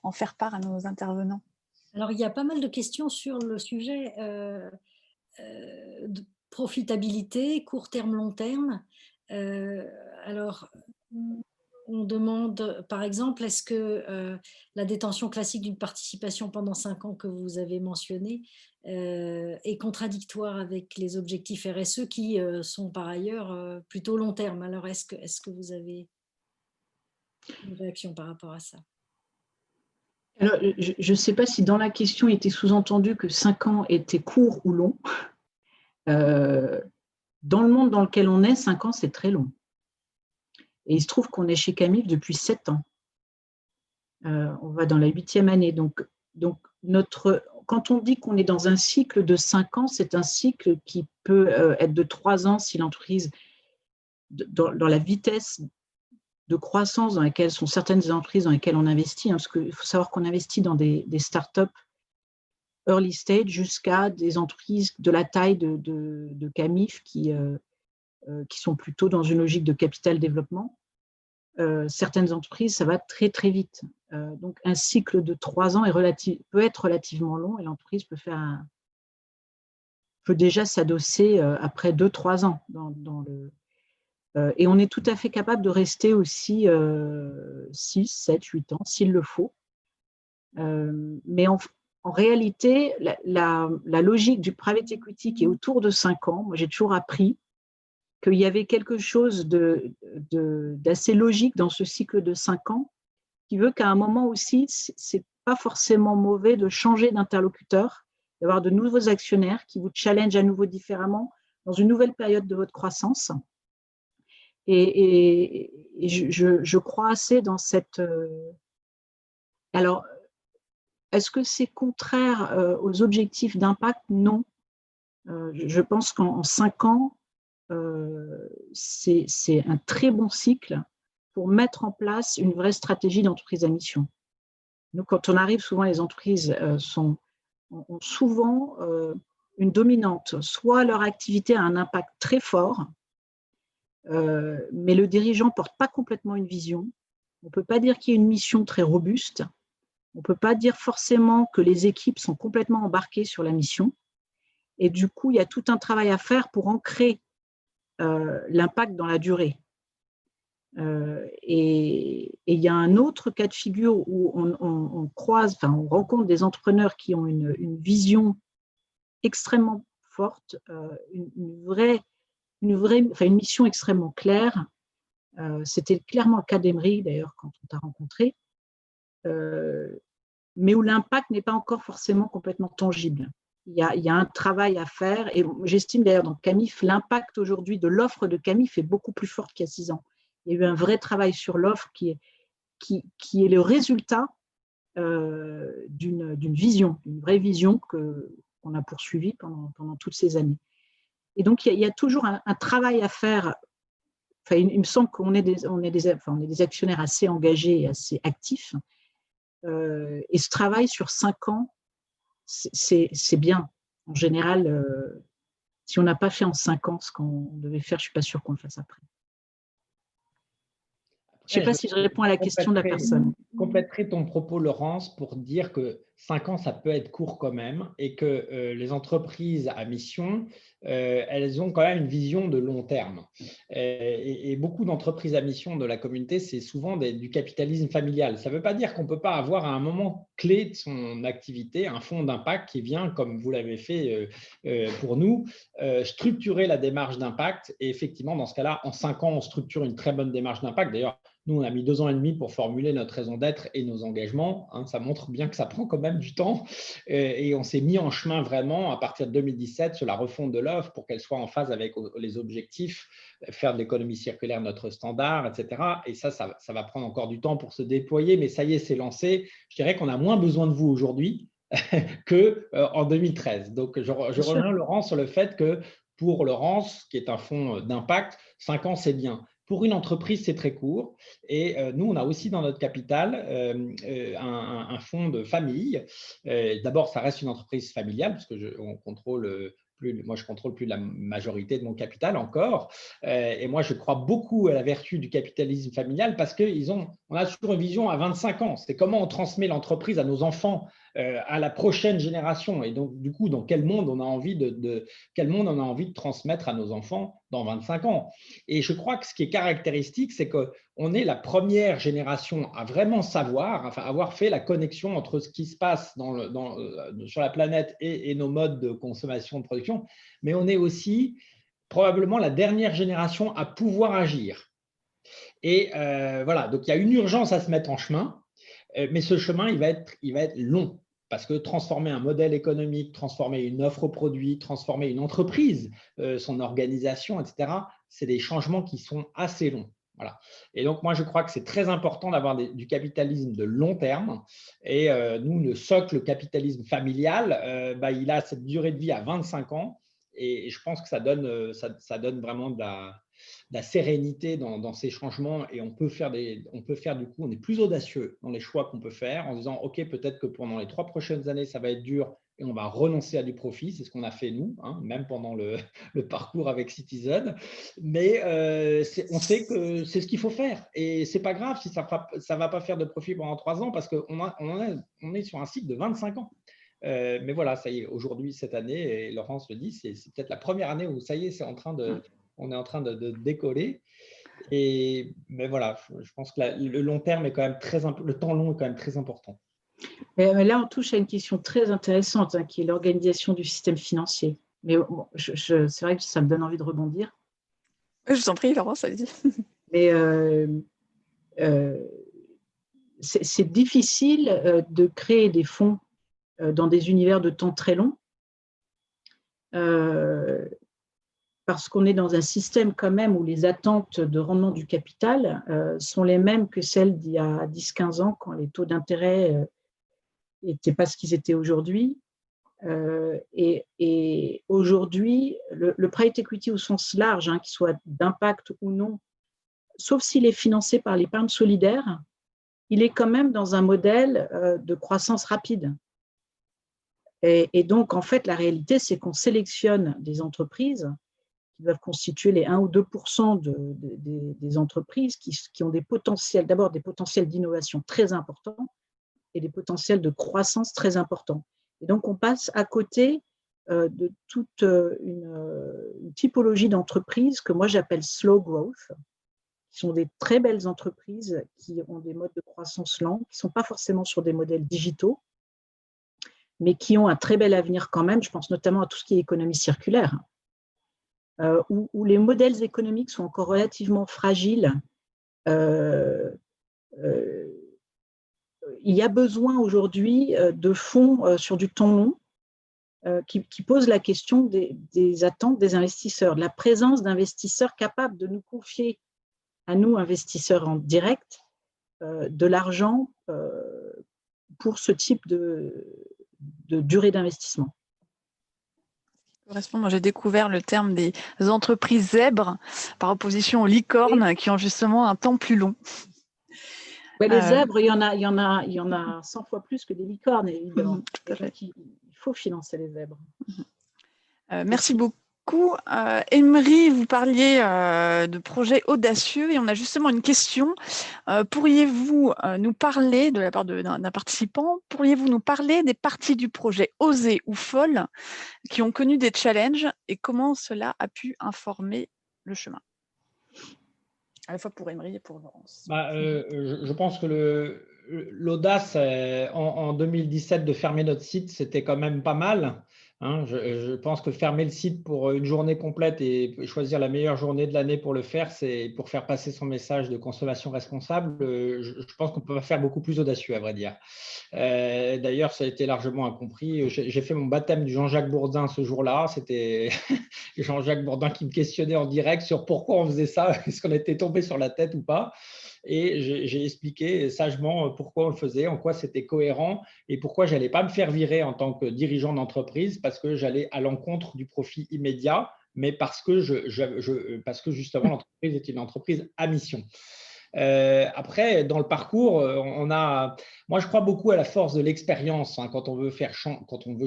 en faire part à nos intervenants? Alors, il y a pas mal de questions sur le sujet de profitabilité, court terme, long terme. Alors, on demande, par exemple, est-ce que la détention classique d'une participation pendant 5 ans que vous avez mentionné est contradictoire avec les objectifs RSE qui sont par ailleurs plutôt long terme. Alors, est-ce que vous avez une réaction par rapport à ça? Alors, je ne sais pas si dans la question il était sous-entendu que 5 ans étaient courts ou longs. Dans le monde dans lequel on est, 5 ans, c'est très long. Et il se trouve qu'on est chez Camif depuis 7 ans. On va dans la 8e année. Donc quand on dit qu'on est dans un cycle de 5 ans, c'est un cycle qui peut être de 3 ans si l'entreprise, dans la vitesse de croissance dans laquelle sont certaines entreprises dans lesquelles on investit, parce qu'il faut savoir qu'on investit dans des startups early stage jusqu'à des entreprises de la taille de Camif qui sont plutôt dans une logique de capital développement. Certaines entreprises, ça va très très vite. Donc un cycle de 3 ans peut être relativement long et l'entreprise peut déjà s'adosser après 2-3 ans et on est tout à fait capable de rester aussi 6, 7, 8 ans s'il le faut. Mais en réalité, la logique du private equity qui est autour de 5 ans, moi j'ai toujours appris qu'il y avait quelque chose d'assez logique dans ce cycle de 5 ans qui veut qu'à un moment aussi, ce n'est pas forcément mauvais de changer d'interlocuteur, d'avoir de nouveaux actionnaires qui vous challengent à nouveau différemment dans une nouvelle période de votre croissance. Et je crois assez dans cette… Alors, est-ce que c'est contraire aux objectifs d'impact? Non. Je pense qu'en 5 ans, c'est un très bon cycle pour mettre en place une vraie stratégie d'entreprise à mission. Nous, quand on arrive, souvent les entreprises ont souvent une dominante. Soit leur activité a un impact très fort, mais le dirigeant ne porte pas complètement une vision. On ne peut pas dire qu'il y a une mission très robuste. On ne peut pas dire forcément que les équipes sont complètement embarquées sur la mission. Et du coup, il y a tout un travail à faire pour ancrer l'impact dans la durée. Et il y a un autre cas de figure où on rencontre des entrepreneurs qui ont une vision extrêmement forte, une mission extrêmement claire. C'était clairement le cas d'Emery, d'ailleurs, quand on t'a rencontré, mais où l'impact n'est pas encore forcément complètement tangible. Il y a un travail à faire, et j'estime d'ailleurs dans Camif, l'impact aujourd'hui de l'offre de Camif est beaucoup plus forte qu'il y a 6 ans. Il y a eu un vrai travail sur l'offre qui est le résultat d'une vision, d'une vraie vision qu'on a poursuivie pendant toutes ces années. Et donc, il y a toujours un travail à faire. Enfin, il me semble qu'on est des actionnaires assez engagés et assez actifs. Et ce travail sur 5 ans, c'est bien. En général, si on n'a pas fait en 5 ans ce qu'on devait faire, je ne suis pas sûre qu'on le fasse après. Je ne sais pas si je réponds à la question de la personne. Je compléterai ton propos, Laurence, pour dire que 5 ans, ça peut être court quand même, et que les entreprises à mission, elles ont quand même une vision de long terme. Et beaucoup d'entreprises à mission de la communauté, c'est souvent du capitalisme familial. Ça ne veut pas dire qu'on ne peut pas avoir à un moment clé de son activité un fonds d'impact qui vient, comme vous l'avez fait pour nous, structurer la démarche d'impact. Et effectivement, dans ce cas-là, en 5 ans, on structure une très bonne démarche d'impact. D'ailleurs, nous, on a mis 2 ans et demi pour formuler notre raison d'être et nos engagements. Ça montre bien que ça prend quand même du temps. Et on s'est mis en chemin vraiment à partir de 2017 sur la refonte de l'offre pour qu'elle soit en phase avec les objectifs, faire de l'économie circulaire notre standard, etc. Et ça va prendre encore du temps pour se déployer. Mais ça y est, c'est lancé. Je dirais qu'on a moins besoin de vous aujourd'hui qu'en 2013. Donc, je rejoins Laurent sur le fait que pour Laurence, qui est un fonds d'impact, 5 ans, c'est bien. Pour une entreprise, c'est très court. Et nous, on a aussi dans notre capital un fonds de famille. D'abord, ça reste une entreprise familiale, parce que moi, je contrôle plus la majorité de mon capital encore. Et moi, je crois beaucoup à la vertu du capitalisme familial parce qu'on a toujours une vision à 25 ans. C'est comment on transmet l'entreprise à nos enfants, à la prochaine génération. Et donc, du coup, dans quel monde on a envie de transmettre à nos enfants dans 25 ans. Et je crois que ce qui est caractéristique, c'est qu'on est la première génération à vraiment savoir, avoir fait la connexion entre ce qui se passe sur la planète et nos modes de consommation, de production, mais on est aussi probablement la dernière génération à pouvoir agir. Et voilà, donc il y a une urgence à se mettre en chemin, mais ce chemin, il va être long. Parce que transformer un modèle économique, transformer une offre produit, transformer une entreprise, son organisation, etc., c'est des changements qui sont assez longs. Voilà. Et donc, moi, je crois que c'est très important d'avoir du capitalisme de long terme. Et nous, le socle capitalisme familial, il a cette durée de vie à 25 ans. Et je pense que ça donne vraiment de la sérénité dans ces changements, et on peut faire du coup, on est plus audacieux dans les choix qu'on peut faire en disant ok, peut-être que pendant les 3 prochaines années ça va être dur et on va renoncer à du profit. C'est ce qu'on a fait nous, même pendant le parcours avec Citizen, mais on sait que c'est ce qu'il faut faire et c'est pas grave si ça va pas faire de profit pendant 3 ans parce qu'on est sur un cycle de 25 ans. Mais voilà, ça y est, aujourd'hui, cette année, et Laurence le dit, c'est peut-être la première année où ça y est, on est en train de décoller. Mais voilà, je pense que le long terme est quand même le temps long est quand même très important. Mais là, on touche à une question très intéressante, qui est l'organisation du système financier. Mais bon, c'est vrai que ça me donne envie de rebondir. Je vous en prie, Laurence, allez-y. Mais c'est difficile de créer des fonds dans des univers de temps très longs, parce qu'on est dans un système quand même où les attentes de rendement du capital sont les mêmes que celles d'il y a 10-15 ans, quand les taux d'intérêt n'étaient pas ce qu'ils étaient aujourd'hui. Et aujourd'hui, le private equity au sens large, qu'il soit d'impact ou non, sauf s'il est financé par l'épargne solidaire, il est quand même dans un modèle de croissance rapide. Et donc, en fait, la réalité, c'est qu'on sélectionne des entreprises qui doivent constituer les 1 ou 2% des entreprises qui ont des potentiels, d'abord des potentiels d'innovation très importants et des potentiels de croissance très importants. Et donc, on passe à côté de toute une typologie d'entreprises que moi j'appelle slow growth, qui sont des très belles entreprises qui ont des modes de croissance lents, qui ne sont pas forcément sur des modèles digitaux, mais qui ont un très bel avenir quand même. Je pense notamment à tout ce qui est économie circulaire, où les modèles économiques sont encore relativement fragiles. Il y a besoin aujourd'hui de fonds sur du temps long qui posent la question des attentes des investisseurs, de la présence d'investisseurs capables de nous confier à nous, investisseurs en direct, de l'argent pour ce type de durée d'investissement. Moi, j'ai découvert le terme des entreprises zèbres par opposition aux licornes qui ont justement un temps plus long. Ouais, les zèbres, il y en a 100 fois plus que des licornes, évidemment. Tout à fait. Donc, il faut financer les zèbres. Merci beaucoup. Emery, vous parliez de projets audacieux et on a justement une question. Pourriez-vous nous parler, de la part d'un participant, pourriez-vous nous parler des parties du projet osées ou folles qui ont connu des challenges et comment cela a pu informer le chemin? À la fois pour Emery et pour Laurence. Je pense que l'audace en 2017 de fermer notre site, c'était quand même pas mal. Hein. Je pense que fermer le site pour une journée complète et choisir la meilleure journée de l'année pour le faire, c'est pour faire passer son message de consommation responsable. Je pense qu'on peut faire beaucoup plus audacieux, à vrai dire. D'ailleurs, ça a été largement incompris. J'ai fait mon baptême du Jean-Jacques Bourdin ce jour-là. C'était Jean-Jacques Bourdin qui me questionnait en direct sur pourquoi on faisait ça, est-ce qu'on était tombé sur la tête ou pas. Et j'ai expliqué sagement pourquoi on le faisait, en quoi c'était cohérent et pourquoi je n'allais pas me faire virer en tant que dirigeant d'entreprise parce que j'allais à l'encontre du profit immédiat, mais parce que justement l'entreprise est une entreprise à mission. Après, dans le parcours, moi je crois beaucoup à la force de l'expérience hein, quand on veut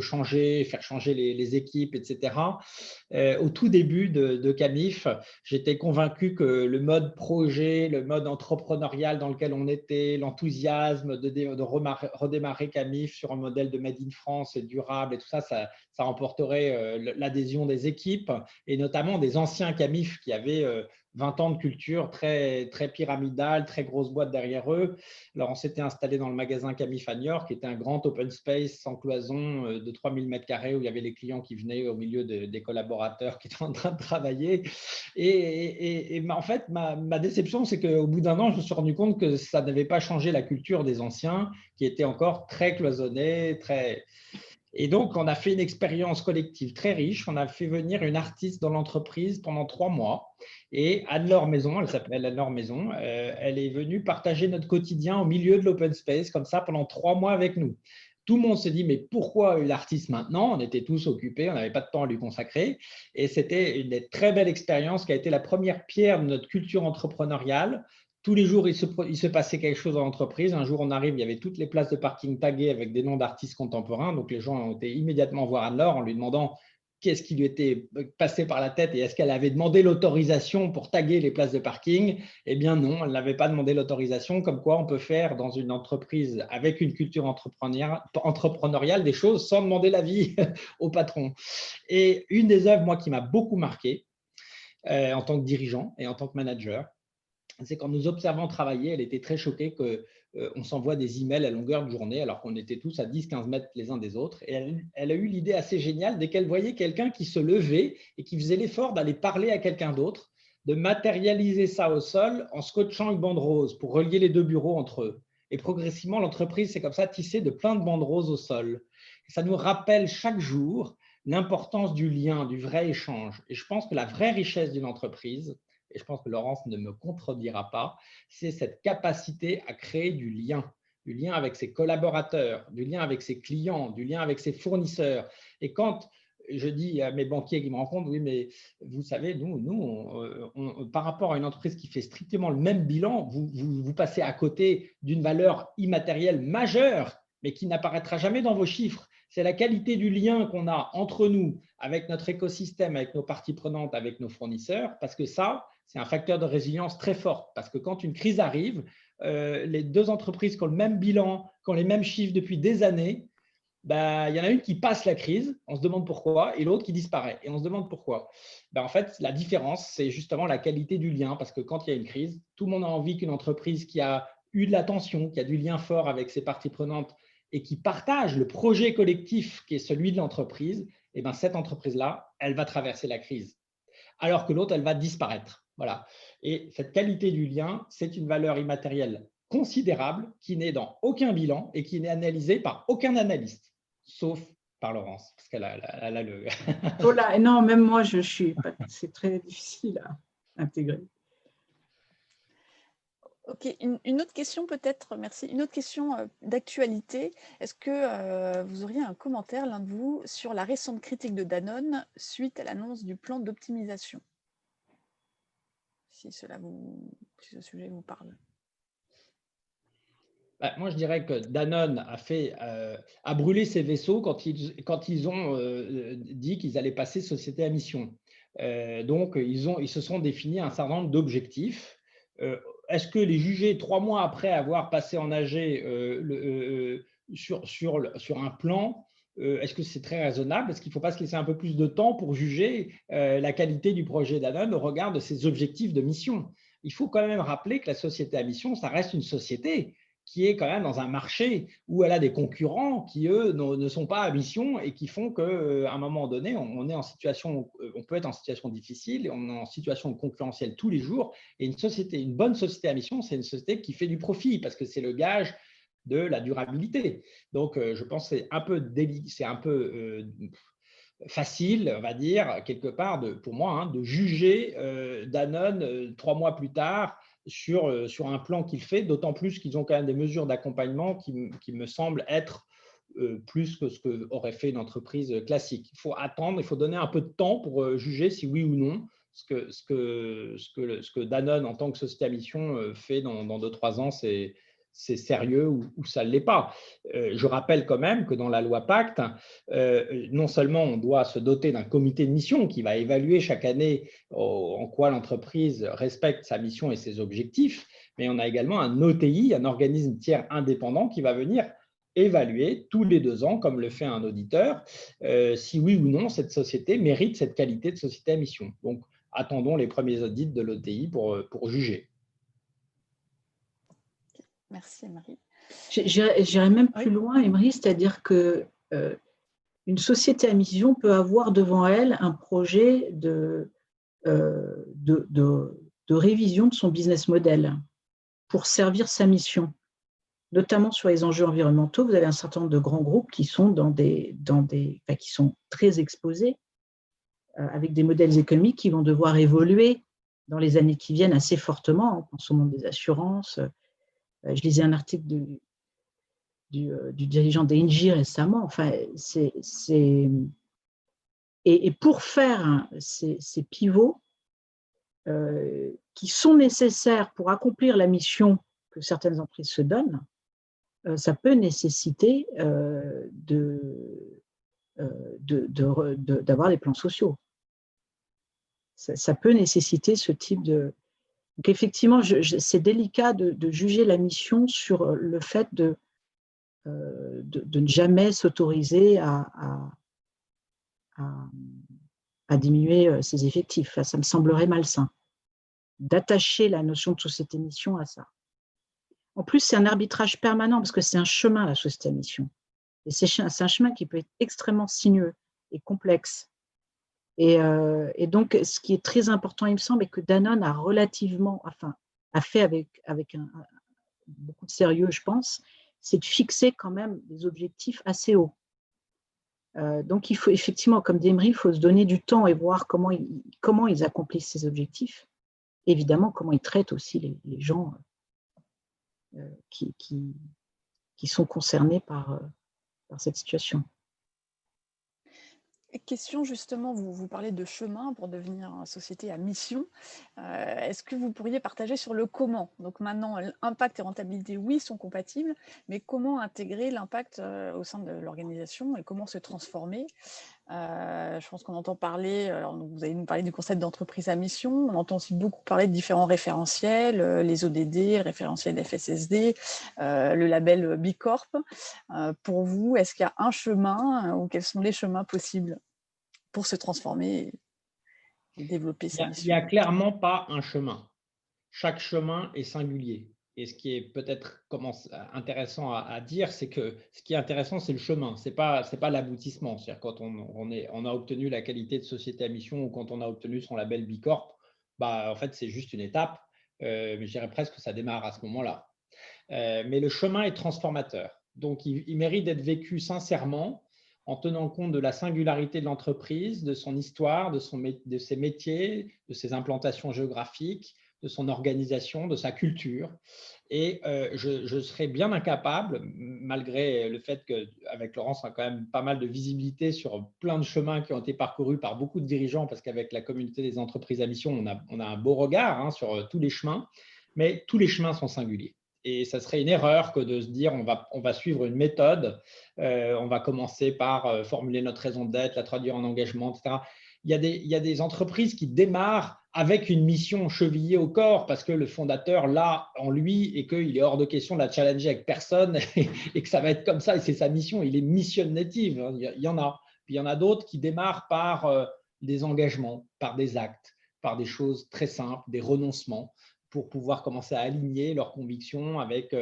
changer, faire changer les équipes, etc. Au tout début de Camif, j'étais convaincu que le mode projet, le mode entrepreneurial dans lequel on était, l'enthousiasme de redémarrer Camif sur un modèle de Made in France et durable et tout ça, ça emporterait l'adhésion des équipes et notamment des anciens Camif qui avaient 20 ans de culture très, très pyramidale, très grosse boîte derrière eux. Alors, on s'était installé dans le magasin Camif à Niort, qui était un grand open space sans cloison de 3000 m² où il y avait les clients qui venaient au milieu des collaborateurs qui étaient en train de travailler. Et en fait, ma déception, c'est qu'au bout d'un an, je me suis rendu compte que ça n'avait pas changé la culture des anciens, qui étaient encore très cloisonnés, très… Et donc, on a fait une expérience collective très riche. On a fait venir une artiste dans l'entreprise pendant 3 mois. Et Anne-Laure Maison, elle s'appelle Anne-Laure Maison, elle est venue partager notre quotidien au milieu de l'open space, comme ça, pendant 3 mois avec nous. Tout le monde se dit, mais pourquoi une artiste maintenant? On était tous occupés, on n'avait pas de temps à lui consacrer. Et c'était une très belle expérience qui a été la première pierre de notre culture entrepreneuriale. Tous les jours, il se passait quelque chose dans l'entreprise. Un jour, on arrive, il y avait toutes les places de parking taguées avec des noms d'artistes contemporains. Donc, les gens ont été immédiatement voir Anne-Laure en lui demandant qu'est-ce qui lui était passé par la tête et est-ce qu'elle avait demandé l'autorisation pour taguer les places de parking? Eh bien non, elle n'avait pas demandé l'autorisation, comme quoi on peut faire dans une entreprise avec une culture entrepreneuriale des choses sans demander l'avis au patron. Et une des œuvres, moi, qui m'a beaucoup marqué en tant que dirigeant et en tant que manager, c'est qu'en nous observant travailler, elle était très choquée qu'on s'envoie des emails à longueur de journée alors qu'on était tous à 10-15 mètres les uns des autres. Et elle a eu l'idée assez géniale, dès qu'elle voyait quelqu'un qui se levait et qui faisait l'effort d'aller parler à quelqu'un d'autre, de matérialiser ça au sol en scotchant une bande rose pour relier les 2 bureaux entre eux. Et progressivement, l'entreprise s'est comme ça tissée de plein de bandes roses au sol. Et ça nous rappelle chaque jour l'importance du lien, du vrai échange. Et je pense que la vraie richesse d'une entreprise, et je pense que Laurence ne me contredira pas, c'est cette capacité à créer du lien avec ses collaborateurs, du lien avec ses clients, du lien avec ses fournisseurs. Et quand je dis à mes banquiers qui me rencontrent, oui, mais vous savez, nous par rapport à une entreprise qui fait strictement le même bilan, vous passez à côté d'une valeur immatérielle majeure, mais qui n'apparaîtra jamais dans vos chiffres. C'est la qualité du lien qu'on a entre nous, avec notre écosystème, avec nos parties prenantes, avec nos fournisseurs, parce que ça, c'est un facteur de résilience très fort. Parce que quand une crise arrive, les 2 entreprises qui ont le même bilan, qui ont les mêmes chiffres depuis des années, ben, il y en a une qui passe la crise, on se demande pourquoi, et l'autre qui disparaît, et on se demande pourquoi. Ben, en fait, la différence, c'est justement la qualité du lien, parce que quand il y a une crise, tout le monde a envie qu'une entreprise qui a eu de l'attention, qui a du lien fort avec ses parties prenantes et qui partage le projet collectif qui est celui de l'entreprise, et ben, cette entreprise-là, elle va traverser la crise, alors que l'autre, elle va disparaître. Voilà. Et cette qualité du lien, c'est une valeur immatérielle considérable qui n'est dans aucun bilan et qui n'est analysée par aucun analyste, sauf par Laurence, parce qu'elle a le… Oh là, non, même moi, je suis pas, c'est très difficile à intégrer. Ok, une autre question peut-être, merci. Une autre question d'actualité. Est-ce que vous auriez un commentaire, l'un de vous, sur la récente critique de Danone suite à l'annonce du plan d'optimisation? Si ce sujet vous parle. Bah, moi, je dirais que Danone a brûlé ses vaisseaux quand ils ont dit qu'ils allaient passer société à mission. Donc, ils se sont définis un certain nombre d'objectifs. Est-ce que les juger 3 mois après avoir passé en AG sur un plan, est-ce que c'est très raisonnable? Est-ce qu'il ne faut pas se laisser un peu plus de temps pour juger la qualité du projet Danone au regard de ses objectifs de mission? Il faut quand même rappeler que la société à mission, ça reste une société qui est quand même dans un marché où elle a des concurrents qui, eux, ne sont pas à mission et qui font qu'à un moment donné, on peut être en situation difficile, on est en situation concurrentielle tous les jours. Et une bonne société à mission, c'est une société qui fait du profit parce que c'est le gage de la durabilité. Donc, je pense que c'est un peu facile, on va dire, quelque part, pour moi, de juger Danone 3 mois plus tard sur un plan qu'il fait, d'autant plus qu'ils ont quand même des mesures d'accompagnement qui me semblent être plus que ce qu'aurait fait une entreprise classique. Il faut attendre, il faut donner un peu de temps pour juger si oui ou non ce que Danone, en tant que société à mission, fait dans 2-3 ans, c'est sérieux ou ça ne l'est pas. Je rappelle quand même que dans la loi Pacte, non seulement on doit se doter d'un comité de mission qui va évaluer chaque année en quoi l'entreprise respecte sa mission et ses objectifs, mais on a également un OTI, un organisme tiers indépendant qui va venir évaluer tous les 2 ans, comme le fait un auditeur, si oui ou non cette société mérite cette qualité de société à mission. Donc, attendons les premiers audits de l'OTI pour juger. Merci, Marie. J'irais même plus loin, Emery, c'est-à-dire que une société à mission peut avoir devant elle un projet de révision de son business model pour servir sa mission, notamment sur les enjeux environnementaux. Vous avez un certain nombre de grands groupes qui sont qui sont très exposés, avec des modèles économiques qui vont devoir évoluer dans les années qui viennent assez fortement. On pense au monde des assurances. Je lisais un article du dirigeant d'Engie récemment. Enfin, et pour faire ces pivots qui sont nécessaires pour accomplir la mission que certaines entreprises se donnent, ça peut nécessiter d'avoir des plans sociaux. Ça peut nécessiter ce type de… Donc effectivement, c'est délicat de juger la mission sur le fait de ne jamais s'autoriser à diminuer ses effectifs. Ça me semblerait malsain d'attacher la notion de société mission à ça. En plus, c'est un arbitrage permanent parce que c'est un chemin, la société à mission. Et c'est un chemin qui peut être extrêmement sinueux et complexe. Et donc, ce qui est très important, il me semble, est que Danone a fait avec beaucoup de sérieux, je pense, c'est de fixer quand même des objectifs assez hauts. Donc, il faut effectivement, comme dit Emery, il faut se donner du temps et voir comment ils accomplissent ces objectifs. Évidemment, comment ils traitent aussi les gens qui sont concernés par cette situation. Question justement, vous parlez de chemin pour devenir une société à mission. Est-ce que vous pourriez partager sur le comment? Donc maintenant, impact et rentabilité, oui, sont compatibles, mais comment intégrer l'impact au sein de l'organisation et comment se transformer? Je pense qu'on entend parler, alors vous allez nous parler du concept d'entreprise à mission. On entend aussi beaucoup parler de différents référentiels, les ODD, le référentiel FSSD, le label B Corp. Pour vous, est-ce qu'il y a un chemin ou quels sont les chemins possibles pour se transformer et développer sa Il n'y mission? a clairement pas un chemin. Chaque chemin est singulier. Et ce qui est peut-être intéressant à dire, c'est que ce qui est intéressant, c'est le chemin, ce n'est pas l'aboutissement. C'est-à-dire quand on a obtenu la qualité de société à mission ou quand on a obtenu son label B Corp, en fait, c'est juste une étape. Mais je dirais presque que ça démarre à ce moment-là. Mais le chemin est transformateur. Donc, il mérite d'être vécu sincèrement en tenant compte de la singularité de l'entreprise, de son histoire, de ses métiers, de ses implantations géographiques, de son organisation, de sa culture. Et je serais bien incapable, malgré le fait qu'avec Laurence, on a quand même pas mal de visibilité sur plein de chemins qui ont été parcourus par beaucoup de dirigeants, parce qu'avec la communauté des entreprises à mission, on a un beau regard sur tous les chemins, mais tous les chemins sont singuliers. Et ça serait une erreur que de se dire on va suivre une méthode, on va commencer par formuler notre raison d'être, la traduire en engagement, etc. Il y a des entreprises qui démarrent avec une mission chevillée au corps parce que le fondateur l'a en lui et qu'il est hors de question de la challenger avec personne et que ça va être comme ça et c'est sa mission. Il est mission native, il y en a. Puis il y en a d'autres qui démarrent par des engagements, par des actes, par des choses très simples, des renoncements, pour pouvoir commencer à aligner leurs convictions avec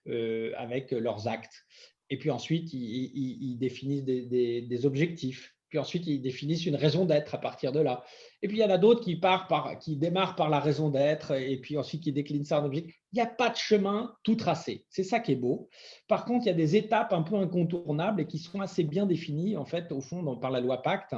leurs actes. Et puis ensuite, ils définissent des objectifs. Puis ensuite, ils définissent une raison d'être à partir de là. Et puis, il y en a d'autres qui démarrent par la raison d'être et puis ensuite qui déclinent ça en objectif. Il n'y a pas de chemin tout tracé. C'est ça qui est beau. Par contre, il y a des étapes un peu incontournables et qui sont assez bien définies, en fait, au fond, par la loi Pacte,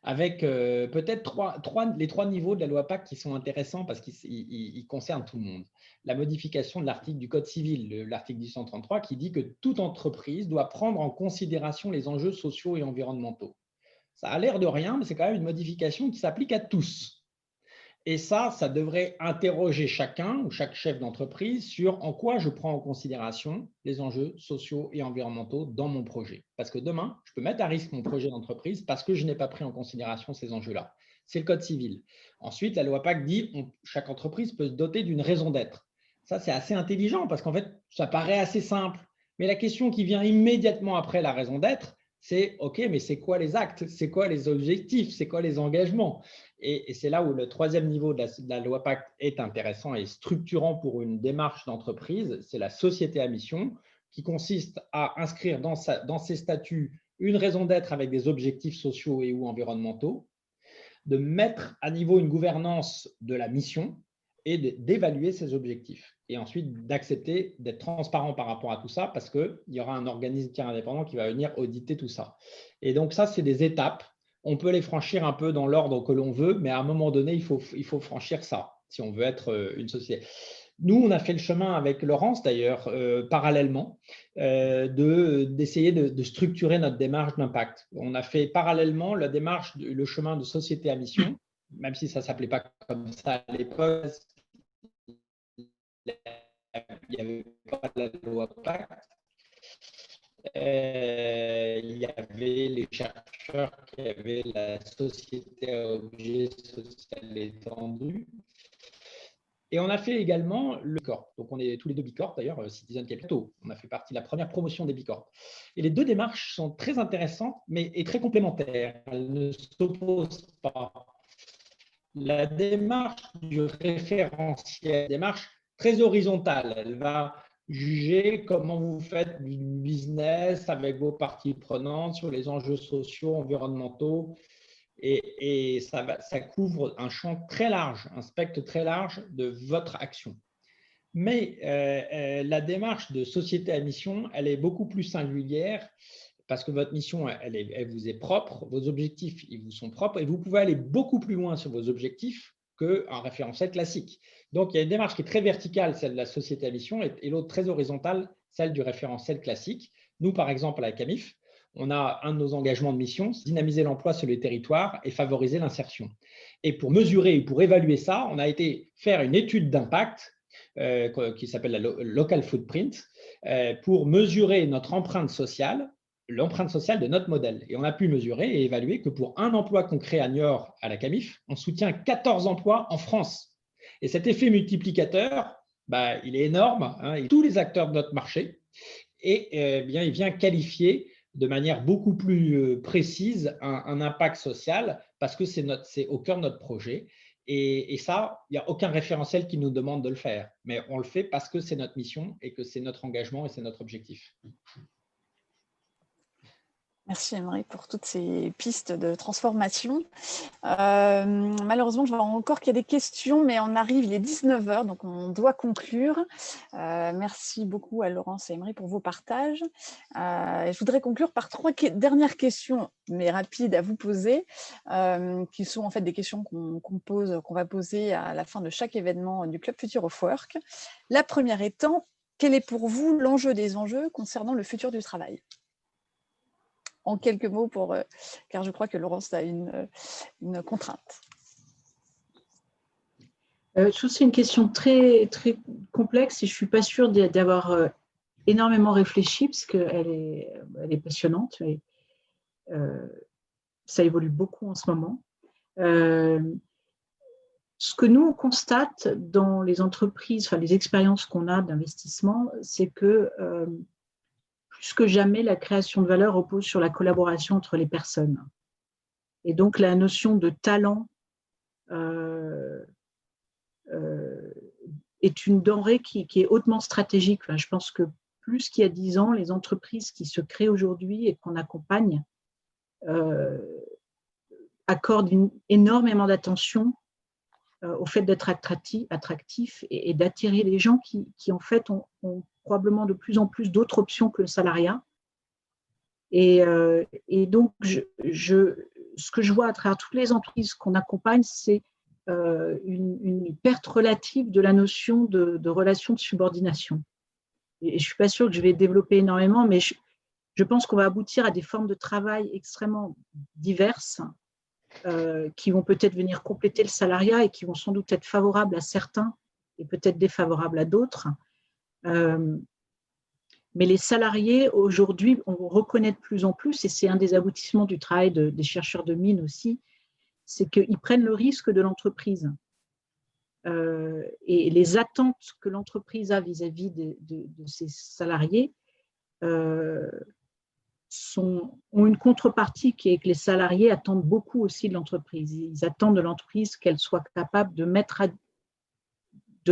avec peut-être les trois niveaux de la loi Pacte qui sont intéressants parce qu'ils concernent tout le monde. La modification de l'article du Code civil, l'article 1833, qui dit que toute entreprise doit prendre en considération les enjeux sociaux et environnementaux. Ça a l'air de rien, mais c'est quand même une modification qui s'applique à tous. Et ça devrait interroger chacun ou chaque chef d'entreprise sur en quoi je prends en considération les enjeux sociaux et environnementaux dans mon projet. Parce que demain, je peux mettre à risque mon projet d'entreprise parce que je n'ai pas pris en considération ces enjeux-là. C'est le Code civil. Ensuite, la loi Pacte dit que chaque entreprise peut se doter d'une raison d'être. Ça, c'est assez intelligent parce qu'en fait, ça paraît assez simple. Mais la question qui vient immédiatement après la raison d'être, c'est OK, mais c'est quoi les actes? C'est quoi les objectifs? C'est quoi les engagements? Et c'est là où le troisième niveau de la loi Pacte est intéressant et structurant pour une démarche d'entreprise. C'est la société à mission qui consiste à inscrire dans ses statuts une raison d'être avec des objectifs sociaux et ou environnementaux, de mettre à niveau une gouvernance de la mission et d'évaluer ces objectifs. Et ensuite, d'accepter d'être transparent par rapport à tout ça parce qu'il y aura un organisme indépendant qui va venir auditer tout ça. Et donc, ça, c'est des étapes. On peut les franchir un peu dans l'ordre que l'on veut, mais à un moment donné, il faut franchir ça si on veut être une société. Nous, on a fait le chemin avec Laurence, d'ailleurs, parallèlement, d'essayer de structurer notre démarche d'impact. On a fait parallèlement la démarche, le chemin de société à mission, même si ça ne s'appelait pas comme ça à l'époque. Il n'y avait pas la loi Pacte. Il y avait les chercheurs qui avaient la société à objet social étendu. Et on a fait également le Bicorp. Donc, on est tous les deux Bicorp, d'ailleurs, Citizen Capital. On a fait partie de la première promotion des Bicorp. Et les deux démarches sont très intéressantes et très complémentaires. Elles ne s'opposent pas. La démarche du référentiel, démarche très horizontale, elle va juger comment vous faites du business avec vos parties prenantes sur les enjeux sociaux, environnementaux. Et ça couvre un champ très large, un spectre très large de votre action. Mais la démarche de société à mission, elle est beaucoup plus singulière parce que votre mission, elle vous est propre, vos objectifs, ils vous sont propres et vous pouvez aller beaucoup plus loin sur vos objectifs qu'un référentiel classique. Donc, il y a une démarche qui est très verticale, celle de la société à mission, et l'autre très horizontale, celle du référentiel classique. Nous, par exemple, à la CAMIF, on a un de nos engagements de mission, dynamiser l'emploi sur les territoires et favoriser l'insertion. Et pour mesurer et pour évaluer ça, on a été faire une étude d'impact qui s'appelle la Local Footprint pour mesurer notre empreinte sociale l'empreinte sociale de notre modèle. Et on a pu mesurer et évaluer que pour un emploi qu'on crée à Niort, à la CAMIF, on soutient 14 emplois en France. Et cet effet multiplicateur, il est énorme, hein, et tous les acteurs de notre marché, et bien, il vient qualifier de manière beaucoup plus précise un impact social parce que c'est au cœur de notre projet. Et ça, il n'y a aucun référentiel qui nous demande de le faire, mais on le fait parce que c'est notre mission et que c'est notre engagement et c'est notre objectif. Merci Emery pour toutes ces pistes de transformation. Malheureusement, je vois encore qu'il y a des questions, mais on arrive, il est 19h, donc on doit conclure. Merci beaucoup à Laurence et Emery pour vos partages. Je voudrais conclure par 3 dernières questions, mais rapides à vous poser, qui sont en fait des questions qu'on va poser à la fin de chaque événement du Club Future of Work. La première étant, quel est pour vous l'enjeu des enjeux concernant le futur du travail ? En quelques mots, car je crois que Laurence a une contrainte. Je trouve que c'est une question très, très complexe et je ne suis pas sûre d'avoir énormément réfléchi parce qu'elle est passionnante. Et, ça évolue beaucoup en ce moment. Ce que nous, on constate dans les entreprises, enfin les expériences qu'on a d'investissement, c'est que plus que jamais, la création de valeur repose sur la collaboration entre les personnes. Et donc, la notion de talent est une denrée qui est hautement stratégique. Enfin, je pense que plus qu'il y a 10 ans, les entreprises qui se créent aujourd'hui et qu'on accompagne accordent énormément d'attention au fait d'être attractif et d'attirer les gens qui en fait, ont probablement de plus en plus d'autres options que le salariat. Et donc, ce que je vois à travers toutes les entreprises qu'on accompagne, c'est une perte relative de la notion de relation de subordination. Et je ne suis pas sûre que je vais développer énormément, mais je pense qu'on va aboutir à des formes de travail extrêmement diverses qui vont peut-être venir compléter le salariat et qui vont sans doute être favorables à certains et peut-être défavorables à d'autres. Mais les salariés, aujourd'hui, on reconnaît de plus en plus, et c'est un des aboutissements du travail des chercheurs de mines aussi, c'est qu'ils prennent le risque de l'entreprise. Et les attentes que l'entreprise a vis-à-vis de ses salariés ont une contrepartie qui est que les salariés attendent beaucoup aussi de l'entreprise. Ils attendent de l'entreprise qu'elle soit capable de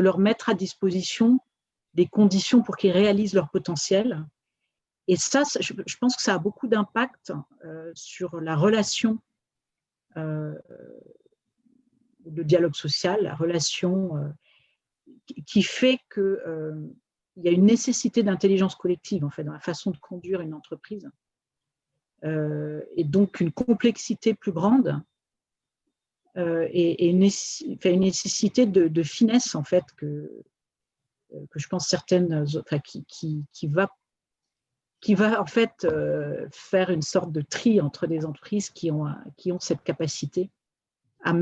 leur mettre à disposition des conditions pour qu'ils réalisent leur potentiel. Et ça, je pense que ça a beaucoup d'impact sur la relation, le dialogue social, la relation qui fait qu'il y a une nécessité d'intelligence collective en fait, dans la façon de conduire une entreprise. Et donc une complexité plus grande et une nécessité de finesse en fait que je pense certaines, enfin, qui va en fait faire une sorte de tri entre des entreprises qui ont cette capacité à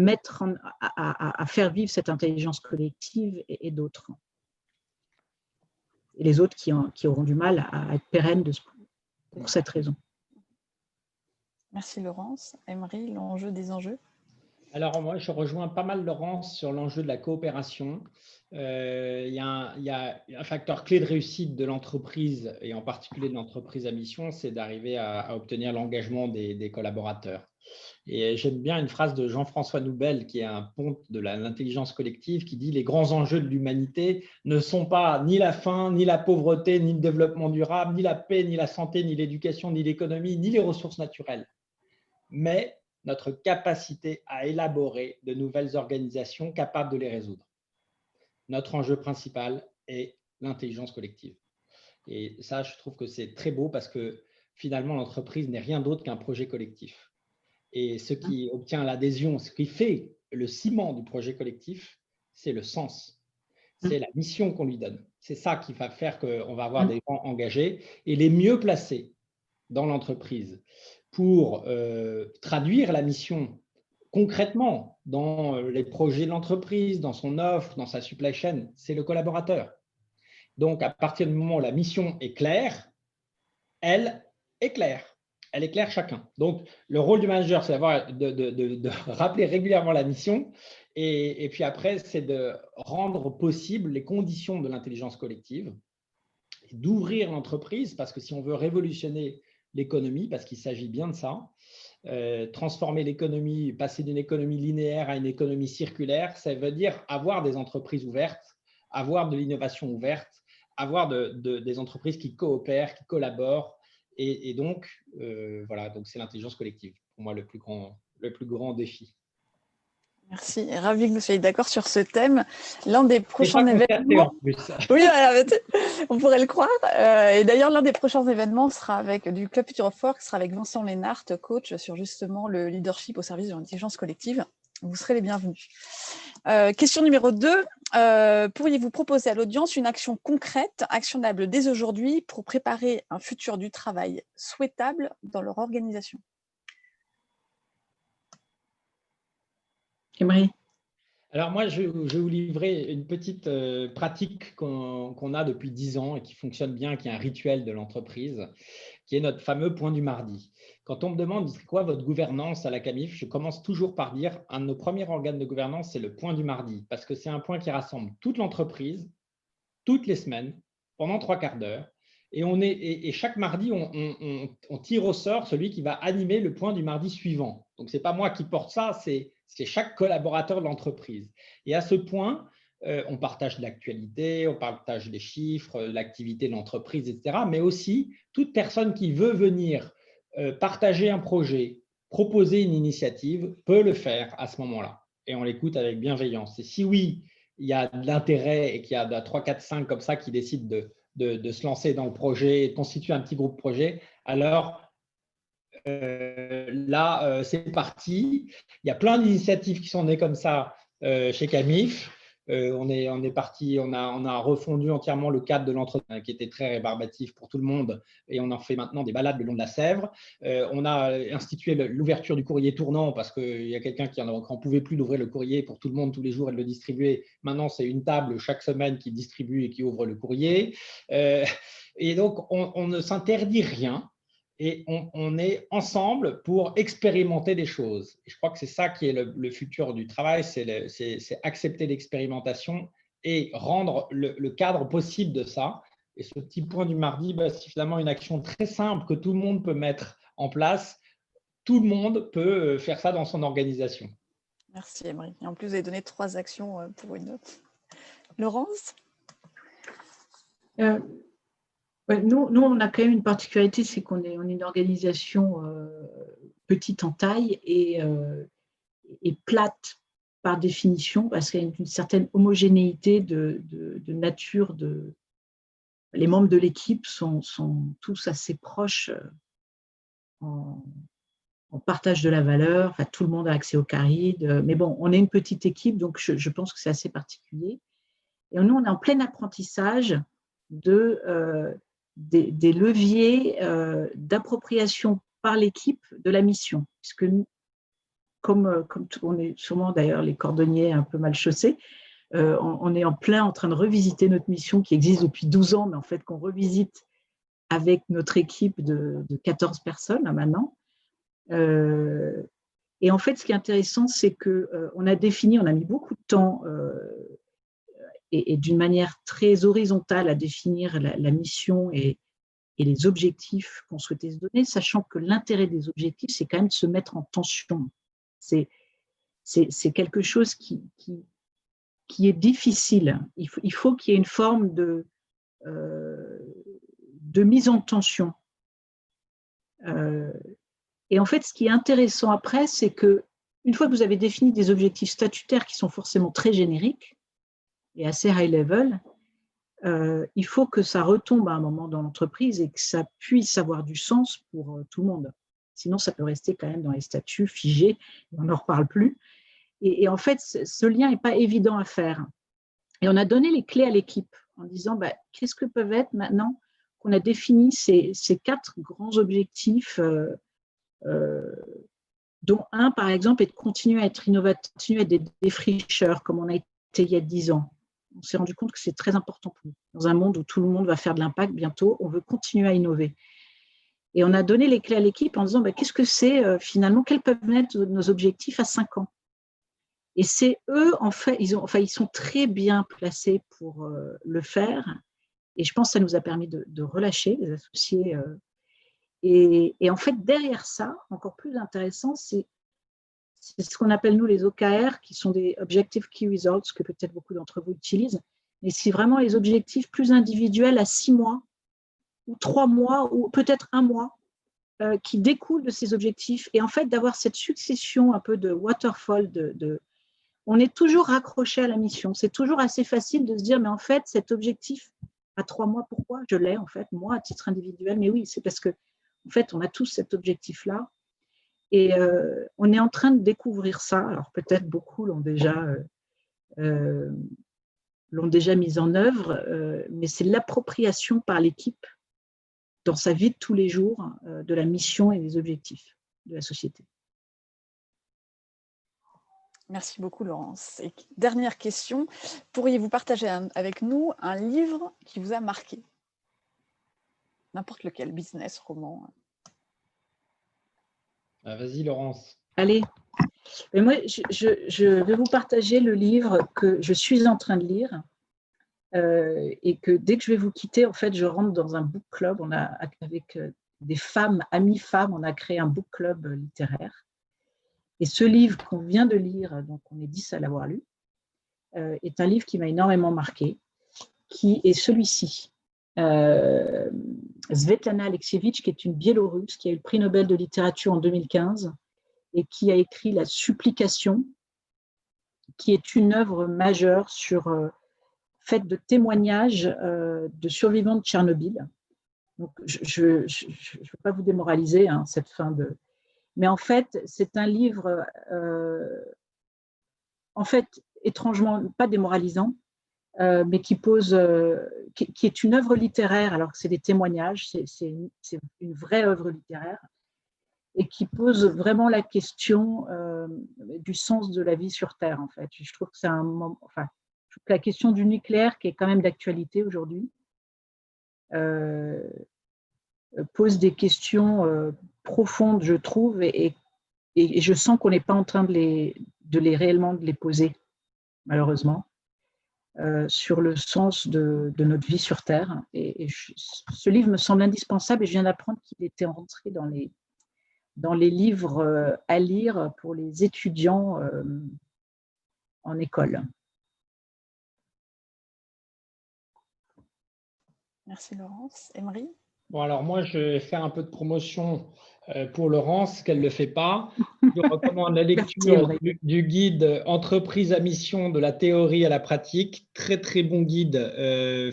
à faire vivre cette intelligence collective et d'autres. Et les autres qui auront du mal à être pérennes pour cette raison. Merci Laurence. Emery, l'enjeu des enjeux. Alors moi, je rejoins pas mal Laurence sur l'enjeu de la coopération. Il y a un facteur clé de réussite de l'entreprise, et en particulier de l'entreprise à mission, c'est d'arriver à obtenir l'engagement des collaborateurs. Et j'aime bien une phrase de Jean-François Noubel, qui est un ponte de l'intelligence collective, qui dit « Les grands enjeux de l'humanité ne sont pas ni la faim, ni la pauvreté, ni le développement durable, ni la paix, ni la santé, ni l'éducation, ni l'économie, ni les ressources naturelles. Mais notre capacité à élaborer de nouvelles organisations capables de les résoudre. Notre enjeu principal est l'intelligence collective. » Et ça, je trouve que c'est très beau parce que finalement, l'entreprise n'est rien d'autre qu'un projet collectif. Et ce qui obtient l'adhésion, ce qui fait le ciment du projet collectif, c'est le sens. C'est la mission qu'on lui donne. C'est ça qui va faire qu'on va avoir des gens engagés et les mieux placés dans l'entreprise pour traduire la mission concrètement dans les projets de l'entreprise, dans son offre, dans sa supply chain, c'est le collaborateur. Donc, à partir du moment où la mission est claire, elle est claire. Elle éclaire chacun. Donc, le rôle du manager, c'est de rappeler régulièrement la mission. Et puis après, c'est de rendre possible les conditions de l'intelligence collective, d'ouvrir l'entreprise, parce que si on veut révolutionner l'économie, parce qu'il s'agit bien de ça, transformer l'économie, passer d'une économie linéaire à une économie circulaire, ça veut dire avoir des entreprises ouvertes, avoir de l'innovation ouverte, avoir des entreprises qui coopèrent, qui collaborent. Et donc, voilà, donc c'est l'intelligence collective, pour moi, le plus grand défi. Merci, ravi que vous soyez d'accord sur ce thème. L'un des prochains événements… Oui, voilà, on pourrait le croire. Et d'ailleurs, l'un des prochains événements sera du Club Future of Work, sera avec Vincent Lénart, coach sur justement le leadership au service de l'intelligence collective. Vous serez les bienvenus. Question numéro 2. Pourriez-vous proposer à l'audience une action concrète, actionnable dès aujourd'hui, pour préparer un futur du travail souhaitable dans leur organisation? Emery. Alors moi, je vais vous livrer une petite pratique qu'on a depuis 10 ans et qui fonctionne bien, qui est un rituel de l'entreprise, qui est notre fameux point du mardi. Quand on me demande c'est quoi votre gouvernance à la CAMIF, je commence toujours par dire un de nos premiers organes de gouvernance, c'est le point du mardi, parce que c'est un point qui rassemble toute l'entreprise, toutes les semaines, pendant 3/4 d'heure. Et chaque mardi, on tire au sort celui qui va animer le point du mardi suivant. Donc, ce n'est pas moi qui porte ça, c'est chaque collaborateur de l'entreprise. Et à ce point, on partage l'actualité, on partage les chiffres, l'activité de l'entreprise, etc. Mais aussi, toute personne qui veut venir partager un projet, proposer une initiative, peut le faire à ce moment-là. Et on l'écoute avec bienveillance. Et si oui, il y a de l'intérêt et qu'il y a 3, 4, 5 comme ça qui décident de se lancer dans le projet, de constituer un petit groupe projet, alors là, c'est parti. Il y a plein d'initiatives qui sont nées comme ça chez CAMIF. On est parti, on a refondu entièrement le cadre de l'entretien qui était très rébarbatif pour tout le monde et on en fait maintenant des balades le long de la Sèvre. On a institué l'ouverture du courrier tournant parce qu'il y a quelqu'un qui n'en pouvait plus d'ouvrir le courrier pour tout le monde tous les jours et de le distribuer. Maintenant, c'est une table chaque semaine qui distribue et qui ouvre le courrier. Et donc, on ne s'interdit rien. Et on est ensemble pour expérimenter des choses. Et je crois que c'est ça qui est le futur du travail, c'est accepter l'expérimentation et rendre le cadre possible de ça. Et ce petit point du mardi, c'est finalement une action très simple que tout le monde peut mettre en place. Tout le monde peut faire ça dans son organisation. Merci Emery. Et en plus, vous avez donné 3 actions pour une autre. Laurence ? Ouais, nous, on a quand même une particularité, c'est qu'on est une organisation petite en taille et plate par définition, parce qu'il y a une certaine homogénéité de nature. Les membres de l'équipe sont tous assez proches en partage de la valeur. Enfin, tout le monde a accès au CARID. Mais bon, on est une petite équipe, donc je pense que c'est assez particulier. Et nous, on est en plein apprentissage des leviers d'appropriation par l'équipe de la mission. Puisque nous, comme on est sûrement d'ailleurs les cordonniers un peu mal chaussés, on est en train de revisiter notre mission qui existe depuis 12 ans, mais en fait qu'on revisite avec notre équipe de 14 personnes là, maintenant. Et en fait, ce qui est intéressant, c'est qu'on a défini, on a mis beaucoup de temps et d'une manière très horizontale à définir la mission et les objectifs qu'on souhaitait se donner, sachant que l'intérêt des objectifs, c'est quand même de se mettre en tension. C'est quelque chose qui est difficile. Il faut qu'il y ait une forme de mise en tension. Et en fait, ce qui est intéressant après, c'est qu'une fois que vous avez défini des objectifs statutaires qui sont forcément très génériques et assez high level, il faut que ça retombe à un moment dans l'entreprise et que ça puisse avoir du sens pour tout le monde. Sinon, ça peut rester quand même dans les statuts figés, et on n'en reparle plus. Et en fait, ce lien n'est pas évident à faire. Et on a donné les clés à l'équipe en disant qu'est-ce que peuvent être maintenant qu'on a défini ces 4 grands objectifs, dont un, par exemple, est de continuer à être innovateur, continuer à être des défricheurs, comme on a été il y a 10 ans. On s'est rendu compte que c'est très important pour nous. Dans un monde où tout le monde va faire de l'impact bientôt, on veut continuer à innover. Et on a donné les clés à l'équipe en disant qu'est-ce que c'est finalement, quels peuvent être nos objectifs à 5 ans. Et c'est eux, en fait, ils sont très bien placés pour le faire. Et je pense que ça nous a permis de relâcher les associés. Et en fait, derrière ça, encore plus intéressant, c'est ce qu'on appelle, nous, les OKR, qui sont des Objective Key Results, que peut-être beaucoup d'entre vous utilisent. Mais c'est vraiment les objectifs plus individuels à 6 mois, ou 3 mois, ou peut-être 1 mois, qui découlent de ces objectifs. Et en fait, d'avoir cette succession un peu de waterfall, on est toujours raccroché à la mission. C'est toujours assez facile de se dire, mais en fait, cet objectif à 3 mois, pourquoi je l'ai, en fait, moi, à titre individuel? Mais oui, c'est parce que, en fait, on a tous cet objectif-là. Et on est en train de découvrir ça. Alors, peut-être beaucoup l'ont déjà mis en œuvre, mais c'est l'appropriation par l'équipe dans sa vie de tous les jours de la mission et des objectifs de la société. Merci beaucoup, Laurence. Et dernière question, pourriez-vous partager avec nous un livre qui vous a marqué? N'importe lequel, business, roman. Vas-y, Laurence. Allez. Et moi, je vais vous partager le livre que je suis en train de lire et que dès que je vais vous quitter, en fait, je rentre dans un book club. Avec des femmes, amies femmes, on a créé un book club littéraire. Et ce livre qu'on vient de lire, donc on est 10 à l'avoir lu, est un livre qui m'a énormément marqué, qui est celui-ci. Svetlana Alexievitch, qui est une Biélorusse, qui a eu le prix Nobel de littérature en 2015 et qui a écrit La Supplication, qui est une œuvre majeure faite de témoignages de survivants de Tchernobyl. Donc, je ne veux pas vous démoraliser, cette fin de... Mais en fait, c'est un livre, en fait, étrangement pas démoralisant, mais qui est une œuvre littéraire, alors que c'est des témoignages, c'est une vraie œuvre littéraire, et qui pose vraiment la question du sens de la vie sur Terre, en fait. Je trouve que c'est la question du nucléaire, qui est quand même d'actualité aujourd'hui, pose des questions profondes, je trouve, et je sens qu'on n'est pas en train réellement de les poser, malheureusement, sur le sens de notre vie sur Terre. Et ce livre me semble indispensable, et je viens d'apprendre qu'il était rentré dans les livres à lire pour les étudiants en école. Merci Laurence. Emery? Bon, alors moi, je vais faire un peu de promotion pour Laurence, qu'elle ne le fait pas. Je recommande la lecture du guide Entreprise à mission, de la théorie à la pratique. Très, très bon guide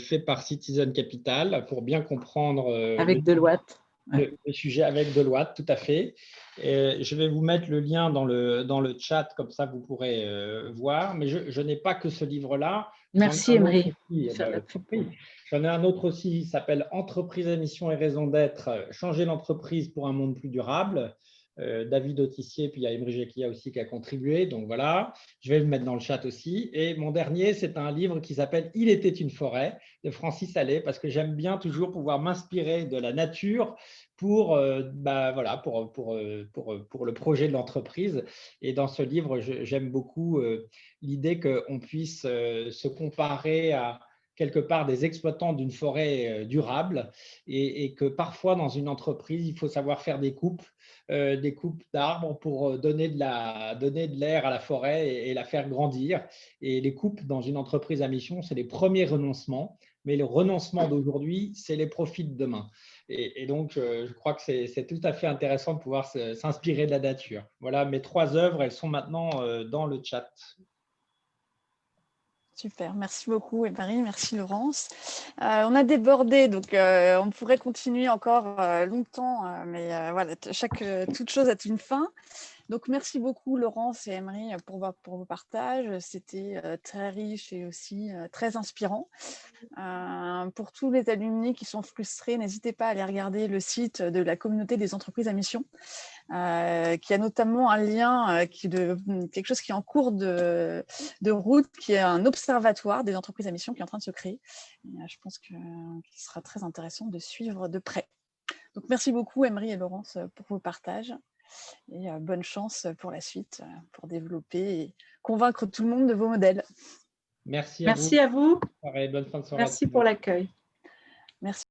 fait par Citizen Capital pour bien comprendre avec Deloitte. Le sujet avec Deloitte, tout à fait. Je vais vous mettre le lien dans le chat, comme ça vous pourrez voir. Mais je n'ai pas que ce livre-là. Merci Emery. J'en ai un autre aussi, il s'appelle Entreprise à mission et raison d'être, changer l'entreprise pour un monde plus durable. David Autissier, puis il y a Emery Jekia aussi qui a contribué. Donc voilà, je vais le mettre dans le chat aussi. Et mon dernier, c'est un livre qui s'appelle Il était une forêt de Francis Allais, parce que j'aime bien toujours pouvoir m'inspirer de la nature pour le projet de l'entreprise. Et dans ce livre, j'aime beaucoup l'idée qu'on puisse se comparer à quelque part des exploitants d'une forêt durable et que parfois dans une entreprise, il faut savoir faire des coupes d'arbres pour donner de l'air à la forêt et la faire grandir. Et les coupes dans une entreprise à mission, c'est les premiers renoncements, mais le renoncement d'aujourd'hui, c'est les profits de demain. Et donc, je crois que c'est tout à fait intéressant de pouvoir s'inspirer de la nature. Voilà, mes 3 œuvres, elles sont maintenant dans le chat. Super, merci beaucoup Emery, merci Laurence. On a débordé, donc on pourrait continuer encore longtemps, mais voilà, toute chose a une fin. Donc merci beaucoup Laurence et Emery pour vos partages, c'était très riche et aussi très inspirant. Pour tous les alumni qui sont frustrés, n'hésitez pas à aller regarder le site de la communauté des entreprises à mission, qui a notamment un lien, quelque chose qui est en cours de route, qui est un observatoire des entreprises à mission qui est en train de se créer. Et, je pense qu'il sera très intéressant de suivre de près. Donc, merci beaucoup, Emery et Laurence, pour vos partages. Et bonne chance pour la suite, pour développer et convaincre tout le monde de vos modèles. Merci à vous. Merci à vous. Bonne fin de soirée. Merci pour l'accueil. Merci.